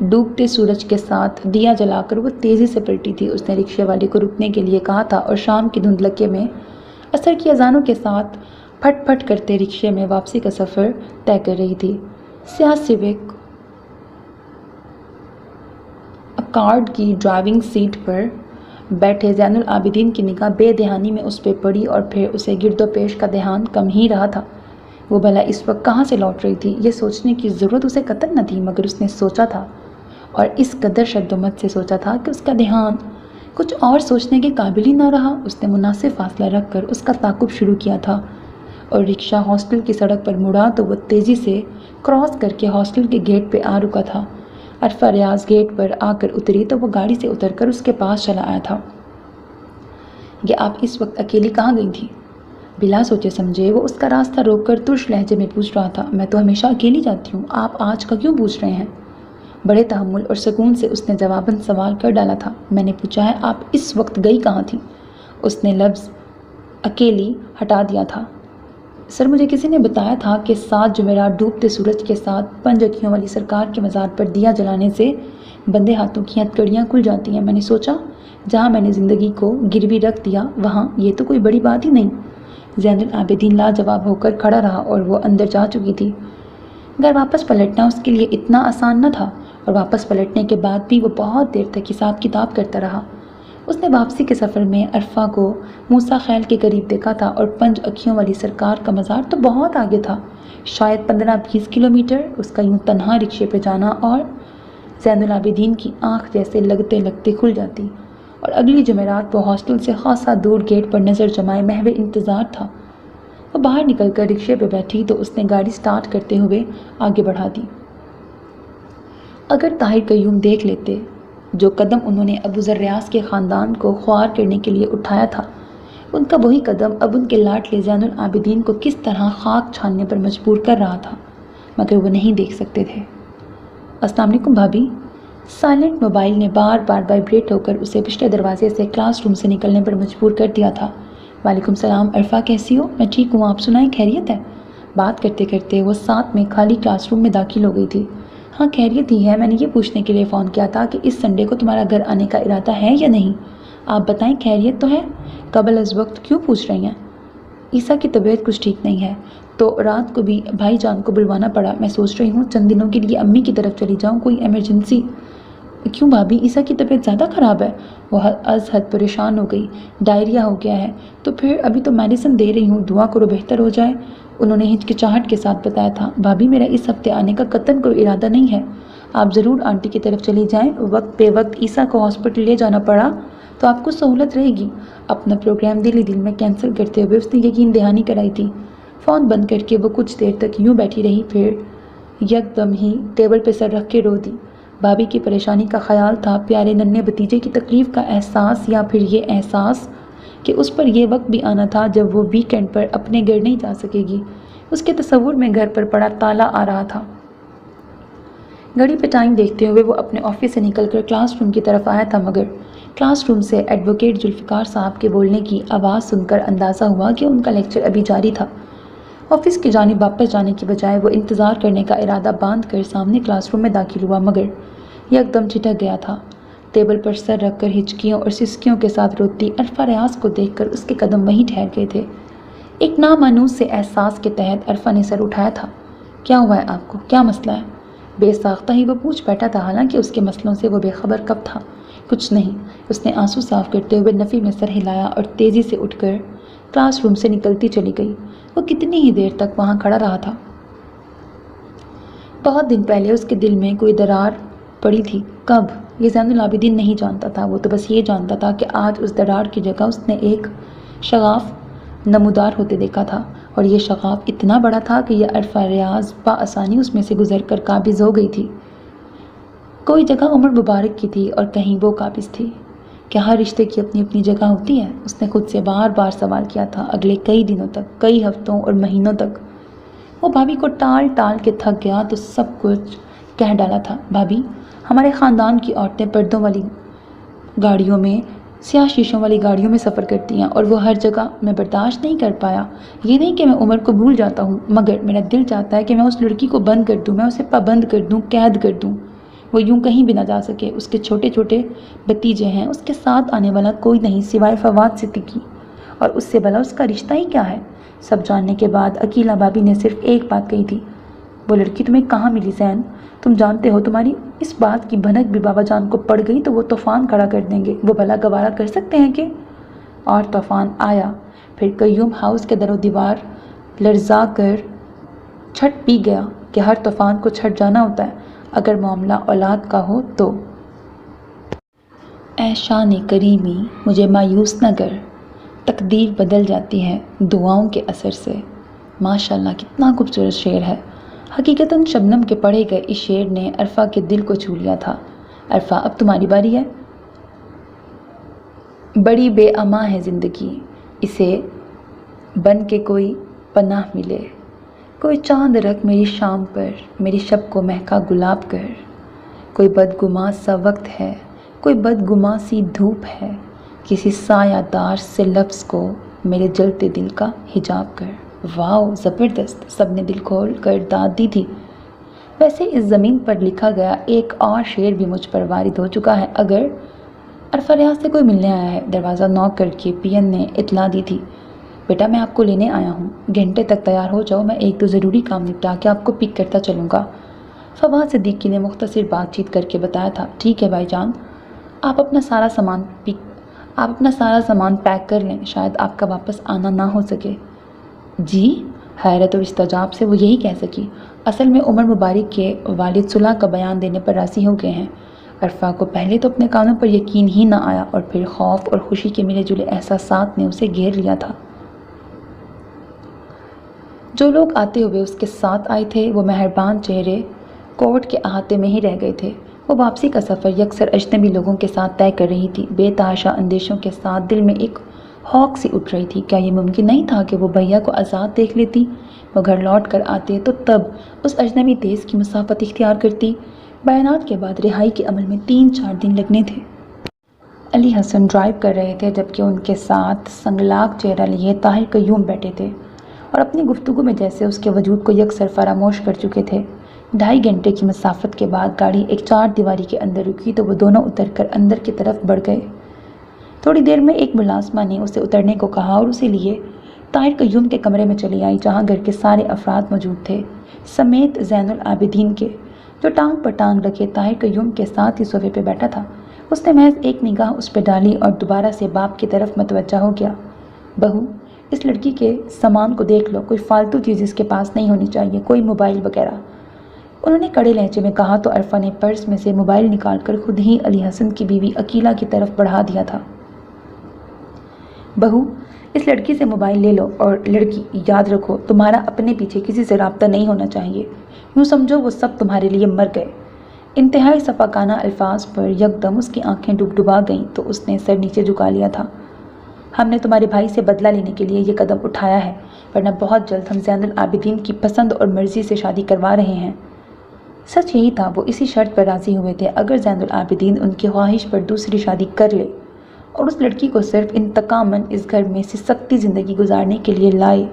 ڈوبتے سورج کے ساتھ دیا جلا کر وہ تیزی سے پلٹی تھی۔ اس نے رکشے والے کو رکنے کے لیے کہا تھا اور شام کی دھندلکے میں عصر کی اذانوں کے ساتھ پھٹ پھٹ کرتے رکشے میں واپسی کا سفر طے کر رہی تھی۔ سیاہ سیوک کارڈ کی ڈرائیونگ سیٹ پر بیٹھے زین العابدین کی نگاہ بے دہانی میں اس پہ پڑی اور پھر اسے گرد و پیش کا دھیان کم ہی رہا تھا۔ وہ بھلا اس وقت کہاں سے لوٹ رہی تھی؟ یہ سوچنے کی ضرورت اسے قطعاً نہ تھی، مگر اس نے سوچا تھا اور اس قدر شد و مت سے سوچا تھا کہ اس کا دھیان کچھ اور سوچنے کے قابل ہی نہ رہا۔ اس نے مناسب فاصلہ رکھ کر اس کا تعاقب شروع کیا تھا اور رکشہ ہاسٹل کی سڑک پر مڑا تو وہ تیزی سے کراس کر کے ہاسٹل کے گیٹ پہ آ رکا تھا۔ عرفہ ریاض گیٹ پر آ کر اتری تو وہ گاڑی سے اتر کر اس کے پاس چلا آیا تھا۔ یہ آپ اس وقت اکیلی کہاں گئی تھی؟ بلا سوچے سمجھے وہ اس کا راستہ روک کر ترش لہجے میں پوچھ رہا تھا۔ میں تو ہمیشہ اکیلی جاتی ہوں، آپ آج کا کیوں پوچھ رہے ہیں؟ بڑے تحمل اور سکون سے اس نے جواباً سوال کر ڈالا تھا۔ میں نے پوچھا ہے آپ اس وقت گئی کہاں تھی؟ اس نے لفظ اکیلی ہٹا دیا تھا۔ سر مجھے کسی نے بتایا تھا کہ 7 جمعرات ڈوبتے سورج کے ساتھ 5 اکھیوں والی سرکار کے مزار پر دیا جلانے سے بندے ہاتھوں کی ہتھکڑیاں کھل جاتی ہیں۔ میں نے سوچا جہاں میں نے زندگی کو گروی رکھ دیا وہاں یہ تو کوئی بڑی بات ہی نہیں۔ زین العابدین لاجواب ہو کر کھڑا رہا اور وہ اندر جا چکی تھی۔ گھر واپس پلٹنا اس کے لیے اتنا آسان نہ تھا اور واپس پلٹنے کے بعد بھی وہ بہت دیر تک حساب کتاب کرتا رہا۔ اس نے واپسی کے سفر میں عرفہ کو موسیٰ خیل کے قریب دیکھا تھا اور 5 اکھیوں والی سرکار کا مزار تو بہت آگے تھا، شاید 15-20 کلومیٹر۔ اس کا یوں تنہا رکشے پہ جانا اور زین العابدین کی آنکھ جیسے لگتے لگتے کھل جاتی اور اگلی جمعرات وہ ہاسٹل سے خاصا دور گیٹ پر نظر جمائے محو انتظار تھا۔ وہ باہر نکل کر رکشے پہ بیٹھی تو اس نے گاڑی سٹارٹ کرتے ہوئے آگے بڑھا دی۔ اگر طاہر قیوم دیکھ لیتے جو قدم انہوں نے ابو ذر ریاض کے خاندان کو خوار کرنے کے لیے اٹھایا تھا، ان کا وہی قدم اب ان کے لاڈلے زین العابدین کو کس طرح خاک چھاننے پر مجبور کر رہا تھا، مگر وہ نہیں دیکھ سکتے تھے۔ السلام علیکم بھابی۔ سائلنٹ موبائل نے بار بار وائبریٹ ہو کر اسے پچھلے دروازے سے کلاس روم سے نکلنے پر مجبور کر دیا تھا۔ وعلیکم السلام عرفہ، کیسی ہو؟ میں ٹھیک ہوں، آپ سنائیں خیریت ہے؟ بات کرتے کرتے وہ ساتھ میں خالی کلاس روم میں داخل ہو گئی تھی۔ ہاں خیریت ہی ہے، میں نے یہ پوچھنے کے لیے فون کیا تھا کہ اس سنڈے کو تمہارا گھر آنے کا ارادہ ہے یا نہیں؟ آپ بتائیں خیریت تو ہے؟ قبل از وقت کیوں پوچھ رہی ہیں؟ عیسیٰ کی طبیعت کچھ ٹھیک نہیں ہے تو رات کو بھی بھائی جان کو بلوانا پڑا۔ میں سوچ رہی ہوں چند دنوں کے لیے امی کی طرف چلی جاؤں، کوئی ایمرجنسی۔ کیوں بھابی، عیسیٰ کی طبیعت زیادہ خراب ہے؟ وہ از حد پریشان ہو گئی۔ ڈائریا ہو گیا ہے؟ تو پھر ابھی تو میڈیسن دے رہی ہوں، دعا کرو بہتر ہو جائے، انہوں نے ہچکچاہٹ کے ساتھ بتایا تھا۔ بھابی میرا اس ہفتے آنے کا قطعاً کوئی ارادہ نہیں ہے، آپ ضرور آنٹی کی طرف چلی جائیں، وقت بے وقت عیسیٰ کو ہاسپٹل لے جانا پڑا تو آپ کو سہولت رہے گی۔ اپنا پروگرام دل ہی دل میں کینسل کرتے ہوئے اس نے یقین دہانی کرائی تھی۔ فون بند کر کے وہ کچھ دیر تک یوں بیٹھی رہی، پھر یک دم ہی ٹیبل پہ سر رکھ کے رو دی۔ بھابی کی پریشانی کا خیال تھا، پیارے ننھے بھتیجے کی تکلیف کا احساس، یا پھر یہ احساس کہ اس پر یہ وقت بھی آنا تھا جب وہ ویکینڈ پر اپنے گھر نہیں جا سکے گی۔ اس کے تصور میں گھر پر پڑا تالا آ رہا تھا۔ گھڑی پہ ٹائم دیکھتے ہوئے وہ اپنے آفس سے نکل کر کلاس روم کی طرف آیا تھا، مگر کلاس روم سے ایڈوکیٹ ذوالفقار صاحب کے بولنے کی آواز سن کر اندازہ ہوا کہ ان کا لیکچر ابھی جاری تھا۔ آفس کی جانب واپس جانے کی بجائے وہ انتظار کرنے کا ارادہ باندھ کر سامنے کلاس روم میں داخل ہوا، مگر یک دم جھٹک گیا تھا۔ ٹیبل پر سر رکھ کر ہچکیوں اور سسکیوں کے ساتھ روتی عرفہ ریاض کو دیکھ کر اس کے قدم وہیں ٹھہر گئے تھے۔ ایک نامانوس سے احساس کے تحت عرفہ نے سر اٹھایا تھا۔ کیا ہوا ہے آپ کو؟ کیا مسئلہ ہے؟ بے ساختہ ہی وہ پوچھ بیٹھا تھا، حالانکہ اس کے مسئلوں سے وہ بے خبر کب تھا۔ کچھ نہیں، اس نے آنسو صاف کرتے ہوئے نفی میں سر ہلایا اور تیزی سے اٹھ کر کلاس روم سے نکلتی چلی گئی۔ وہ کتنی ہی دیر تک وہاں کھڑا رہا تھا۔ بہت دن پہلے اس کے دل میں کوئی درار پڑی تھی۔ کب؟ یہ زین العابدین نہیں جانتا تھا، وہ تو بس یہ جانتا تھا کہ آج اس درار کی جگہ اس نے ایک شغاف نمودار ہوتے دیکھا تھا، اور یہ شغاف اتنا بڑا تھا کہ یہ عرفہ ریاض بآسانی اس میں سے گزر کر قابض ہو گئی تھی۔ کوئی جگہ عمر مبارک کی تھی اور کہیں وہ قابض تھی۔ کیا ہر رشتے کی اپنی اپنی جگہ ہوتی ہے؟ اس نے خود سے بار بار سوال کیا تھا۔ اگلے کئی دنوں تک، کئی ہفتوں اور مہینوں تک وہ بھابھی کو ٹال ٹال کے تھک گیا تو سب کچھ کہہ ڈالا تھا۔ بھابھی، ہمارے خاندان کی عورتیں پردوں والی گاڑیوں میں، سیاہ شیشوں والی گاڑیوں میں سفر کرتی ہیں، اور وہ ہر جگہ میں برداشت نہیں کر پایا۔ یہ نہیں کہ میں عمر کو بھول جاتا ہوں، مگر میرا دل چاہتا ہے کہ میں اس لڑکی کو بند کر دوں، میں اسے پابند کر دوں، قید کر دوں، وہ یوں کہیں بھی نہ جا سکے۔ اس کے چھوٹے چھوٹے بھتیجے ہیں، اس کے ساتھ آنے والا کوئی نہیں سوائے فواد صدیقی، اور اس سے بھلا اس کا رشتہ ہی کیا ہے؟ سب جاننے کے بعد عقیلہ بھابھی نے صرف ایک بات کہی تھی، وہ لڑکی تمہیں کہاں ملی زین؟ تم جانتے ہو تمہاری اس بات کی بھنک بھی بابا جان کو پڑ گئی تو وہ طوفان کھڑا کر دیں گے، وہ بھلا گوارا کر سکتے ہیں کہ؟ اور طوفان آیا۔ پھر قیوم ہاؤس کے در و دیوار لرزا کر چھٹ پی گیا کہ ہر طوفان کو چھٹ جانا ہوتا ہے اگر معاملہ اولاد کا ہو تو۔ اے شان کریمی مجھے مایوس نہ کر، تقدیر بدل جاتی ہے دعاؤں کے اثر سے۔ ماشاءاللہ کتنا خوبصورت شعر ہے۔ حقیقتاً شبنم کے پڑھے گئے اس شعر نے عرفہ کے دل کو چھو لیا تھا۔ عرفہ اب تمہاری باری ہے۔ بڑی بے امان ہے زندگی، اسے بن کے کوئی پناہ ملے، کوئی چاند رکھ میری شام پر، میری شب کو مہکا گلاب کر، کوئی بدگماں سا وقت ہے، کوئی بدگماں سی دھوپ ہے، کسی سایہ دار سے لفظ کو میرے جلتے دل کا حجاب کر۔ واو زبردست، سب نے دل کھول کر داد دی تھی۔ ویسے اس زمین پر لکھا گیا ایک اور شعر بھی مجھ پر وارد ہو چکا ہے۔ اگر عرفہ ریاض سے کوئی ملنے آیا ہے، دروازہ نوک کر کے پی این نے اطلاع دی تھی، بیٹا میں آپ کو لینے آیا ہوں، گھنٹے تک تیار ہو جاؤ، میں ایک دو ضروری کام نپٹا کے آپ کو پک کرتا چلوں گا۔ فواد صدیقی نے مختصر بات چیت کر کے بتایا تھا، ٹھیک ہے بھائی جان، آپ اپنا سارا سامان پیک کر لیں، شاید آپ کا واپس آنا نہ ہو سکے۔ جی؟ حیرت اور استعجاب سے وہ یہی کہہ سکی، اصل میں عمر مبارک کے والد صلح کا بیان دینے پر راضی ہو گئے ہیں۔ عرفہ کو پہلے تو اپنے کانوں پر یقین ہی نہ آیا اور پھر خوف اور خوشی کے ملے جلے احساسات نے اسے گھیر لیا تھا۔ جو لوگ آتے ہوئے اس کے ساتھ آئے تھے وہ مہربان چہرے کورٹ کے احاطے میں ہی رہ گئے تھے۔ وہ واپسی کا سفر یکسر اجنبی لوگوں کے ساتھ طے کر رہی تھی۔ بے تحاشا اندیشوں کے ساتھ دل میں ایک ہوک سی اٹھ رہی تھی، کیا یہ ممکن نہیں تھا کہ وہ بھیا کو آزاد دیکھ لیتی؟ وہ گھر لوٹ کر آتے تو تب اس اجنبی دیس کی مسافت اختیار کرتی۔ بیانات کے بعد رہائی کے عمل میں 3-4 دن لگنے تھے۔ علی حسن ڈرائیو کر رہے تھے جبکہ ان کے ساتھ سنگلاق چہرہ لیے طاہر قیوم بیٹھے تھے اور اپنی گفتگو میں جیسے اس کے وجود کو یکسر فراموش کر چکے تھے۔ 2.5 گھنٹے کی مسافت کے بعد گاڑی ایک 4 دیواری کے اندر رکی تو وہ دونوں اتر کر اندر کی طرف بڑھ گئے۔ تھوڑی دیر میں ایک ملازمہ نے اسے اترنے کو کہا اور اسے لیے طاہر قیوم کے کمرے میں چلی آئی جہاں گھر کے سارے افراد موجود تھے، سمیت زین العابدین کے، جو ٹانگ پر ٹانگ رکھے طاہر قیوم کے ساتھ ہی صوفے پہ بیٹھا تھا۔ اس نے محض ایک نگاہ اس پہ ڈالی اور دوبارہ سے باپ کی طرف متوجہ ہو گیا۔ بہو اس لڑکی کے سامان کو دیکھ لو، کوئی فالتو چیز اس کے پاس نہیں ہونی چاہیے، کوئی موبائل وغیرہ، انہوں نے کڑے لہجے میں کہا تو عرفہ نے پرس میں سے موبائل نکال کر خود ہی علی حسن کی بیوی عقیلہ کی طرف بڑھا دیا تھا۔ بہو اس لڑکی سے موبائل لے لو، اور لڑکی یاد رکھو تمہارا اپنے پیچھے کسی سے رابطہ نہیں ہونا چاہیے، یوں سمجھو وہ سب تمہارے لیے مر گئے۔ انتہائی صفاقانہ الفاظ پر یکدم اس کی آنکھیں ڈبڈبا گئیں تو اس نے سر نیچے جھکا لیا تھا۔ ہم نے تمہارے بھائی سے بدلہ لینے کے لیے یہ قدم اٹھایا ہے، ورنہ بہت جلد ہم زین العابدین کی پسند اور مرضی سے شادی کروا رہے ہیں۔ سچ یہی تھا، وہ اسی شرط پر راضی ہوئے تھے، اگر زین العابدین ان کی خواہش پر دوسری شادی کر لے اور اس لڑکی کو صرف انتقاماً اس گھر میں سے سختی زندگی گزارنے کے لیے لائے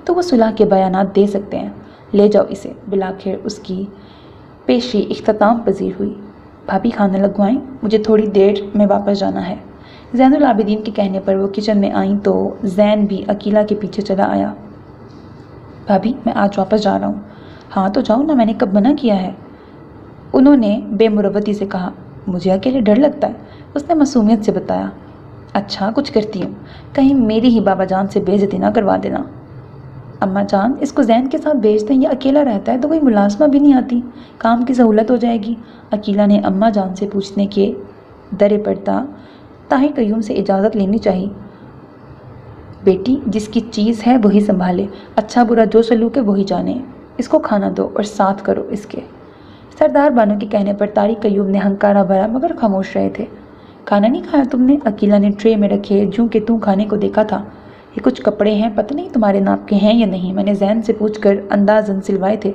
تو وہ صلح کے بیانات دے سکتے ہیں۔ لے جاؤ اسے۔ بالآخر اس کی پیشی اختتام پذیر ہوئی۔ بھابھی کھانا لگوائیں، مجھے تھوڑی دیر میں واپس جانا ہے۔ زین العابدین کے کہنے پر وہ کچن میں آئیں تو زین بھی عقیلہ کے پیچھے چلا آیا۔ بھابھی میں آج واپس جا رہا ہوں۔ ہاں تو جاؤ نا، میں نے کب منع کیا ہے؟ انہوں نے بے مروتی سے کہا۔ مجھے اکیلے ڈر لگتا ہے، اس نے معصومیت سے بتایا۔ اچھا کچھ کرتی ہوں، کہیں میری ہی بابا جان سے بے عزتی نہ کروا دینا۔ اماں جان اس کو زین کے ساتھ بھیج دیں، یہ اکیلا رہتا ہے تو کوئی ملازمہ بھی نہیں آتی، کام کی سہولت ہو جائے گی۔ عقیلہ نے اماں جان سے پوچھنے کے درے پڑتا طاہر قیوم سے اجازت لینی چاہی۔ بیٹی جس کی چیز ہے وہی سنبھالے، اچھا برا جو سلوک ہے وہی جانے، اس کو کھانا دو اور ساتھ کرو اس کے۔ سردار بانو کے کہنے پر طاہر قیوم نے ہنکارا بھرا مگر خاموش رہے تھے۔ کھانا نہیں کھایا تم نے؟ عقیلہ نے ٹرے میں رکھے جوں کہ توں کھانے کو دیکھا تھا۔ یہ کچھ کپڑے ہیں، پتہ نہیں تمہارے ناپ کے ہیں یا نہیں، میں نے زین سے پوچھ کر اندازاً سلوائے تھے۔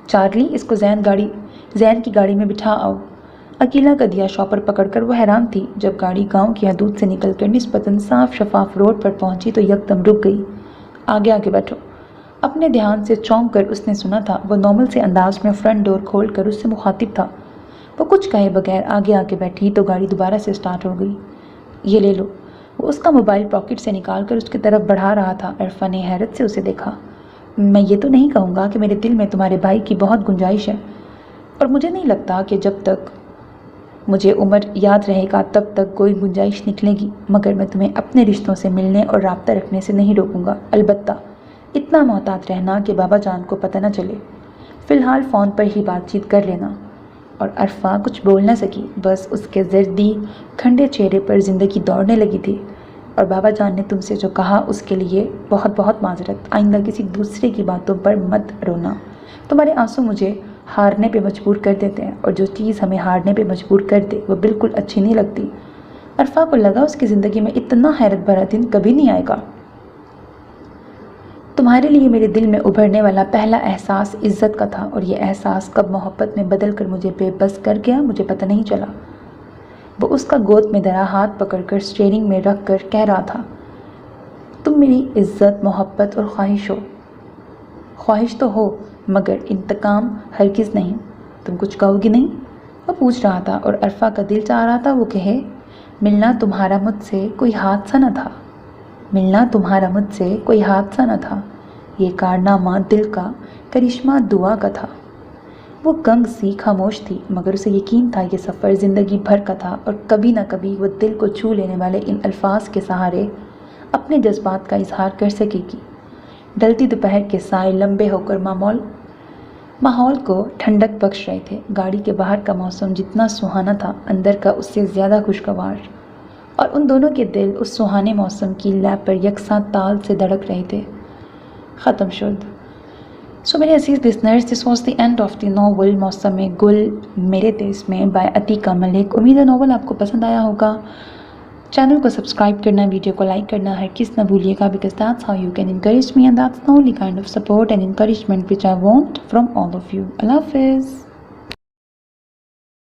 چارلی اس کو زین کی گاڑی میں بٹھا آؤ۔ عقیلہ کا دیا شاپر پکڑ کر وہ حیران تھی، جب گاڑی گاؤں کی حدود سے نکل کر نسبتاً صاف شفاف روڈ پر پہنچی تو یکدم رک گئی۔ آگے آگے بیٹھو۔ اپنے دھیان سے چونک کر اس نے سنا تھا، وہ نارمل سے انداز میں فرنٹ ڈور کھول کر اس سے مخاطب تھا۔ وہ کچھ کہے بغیر آگے آگے بیٹھی تو گاڑی دوبارہ سے سٹارٹ ہو گئی۔ یہ لے لو۔ وہ اس کا موبائل پاکٹ سے نکال کر اس کی طرف بڑھا رہا تھا۔ عرفہ نے حیرت سے اسے دیکھا۔ میں یہ تو نہیں کہوں گا کہ میرے دل میں تمہارے بھائی کی بہت گنجائش ہے، اور مجھے نہیں لگتا کہ جب تک مجھے عمر یاد رہے گا تب تک کوئی گنجائش نکلے گی، مگر میں تمہیں اپنے رشتوں سے ملنے اور رابطہ رکھنے سے نہیں روکوں گا، البتہ اتنا محتاط رہنا کہ بابا جان کو پتہ نہ چلے۔ فی الحال فون پر ہی بات چیت کر لینا۔ اور عرفہ کچھ بول نہ سکی، بس اس کے زردی کھنڈے چہرے پر زندگی دوڑنے لگی تھی۔ اور بابا جان نے تم سے جو کہا اس کے لیے بہت بہت معذرت۔ آئندہ کسی دوسرے کی باتوں پر مت رونا۔ تمہارے آنسو مجھے ہارنے پہ مجبور کر دیتے ہیں، اور جو چیز ہمیں ہارنے پہ مجبور کر دے وہ بالکل اچھی نہیں لگتی۔ عرفہ کو لگا اس کی زندگی میں اتنا حیرت بھرا دن کبھی نہیں آئے گا۔ تمہارے لیے میرے دل میں ابھرنے والا پہلا احساس عزت کا تھا، اور یہ احساس کب محبت میں بدل کر مجھے بے بس کر گیا مجھے پتہ نہیں چلا۔ وہ اس کا گود میں دھرا ہاتھ پکڑ کر اسٹیئرنگ میں رکھ کر کہہ رہا تھا، تم میری عزت، محبت اور خواہش ہو۔ خواہش تو ہو مگر انتقام ہرگز نہیں۔ تم کچھ کہو گی نہیں؟ وہ پوچھ رہا تھا، اور عرفہ کا دل چاہ رہا تھا وہ کہے، ملنا تمہارا مجھ سے کوئی حادثہ نہ تھا، ملنا تمہارا مجھ سے کوئی حادثہ نہ تھا، یہ کارنامہ دل کا، کرشمہ دعا کا تھا۔ وہ گنگ سی خاموش تھی، مگر اسے یقین تھا یہ سفر زندگی بھر کا تھا، اور کبھی نہ کبھی وہ دل کو چھو لینے والے ان الفاظ کے سہارے اپنے جذبات کا اظہار کر سکے گی۔ ڈھلتی دوپہر کے سائے لمبے ہو کر ماحول کو ٹھنڈک بخش رہے تھے۔ گاڑی کے باہر کا موسم جتنا سہانا تھا، اندر کا اس سے زیادہ خوشگوار، اور ان دونوں کے دل اس سہانے موسم کی لے پر یکساں تال سے دھڑک رہے تھے۔ ختم شد۔ سو میرے عزیز listeners, this was the end of the novel Mausam Gul میرے دیس میں بائی عتیقہ ملک۔ امید ہے ناول آپ کو پسند آیا ہوگا۔ چینل کو سبسکرائب کرنا، ویڈیو کو لائک کرنا ہرگز نہ بھولیے گا، because that's how you can encourage me, and that's the only kind of support and encouragement which I want from all of you. اللہ حافظ۔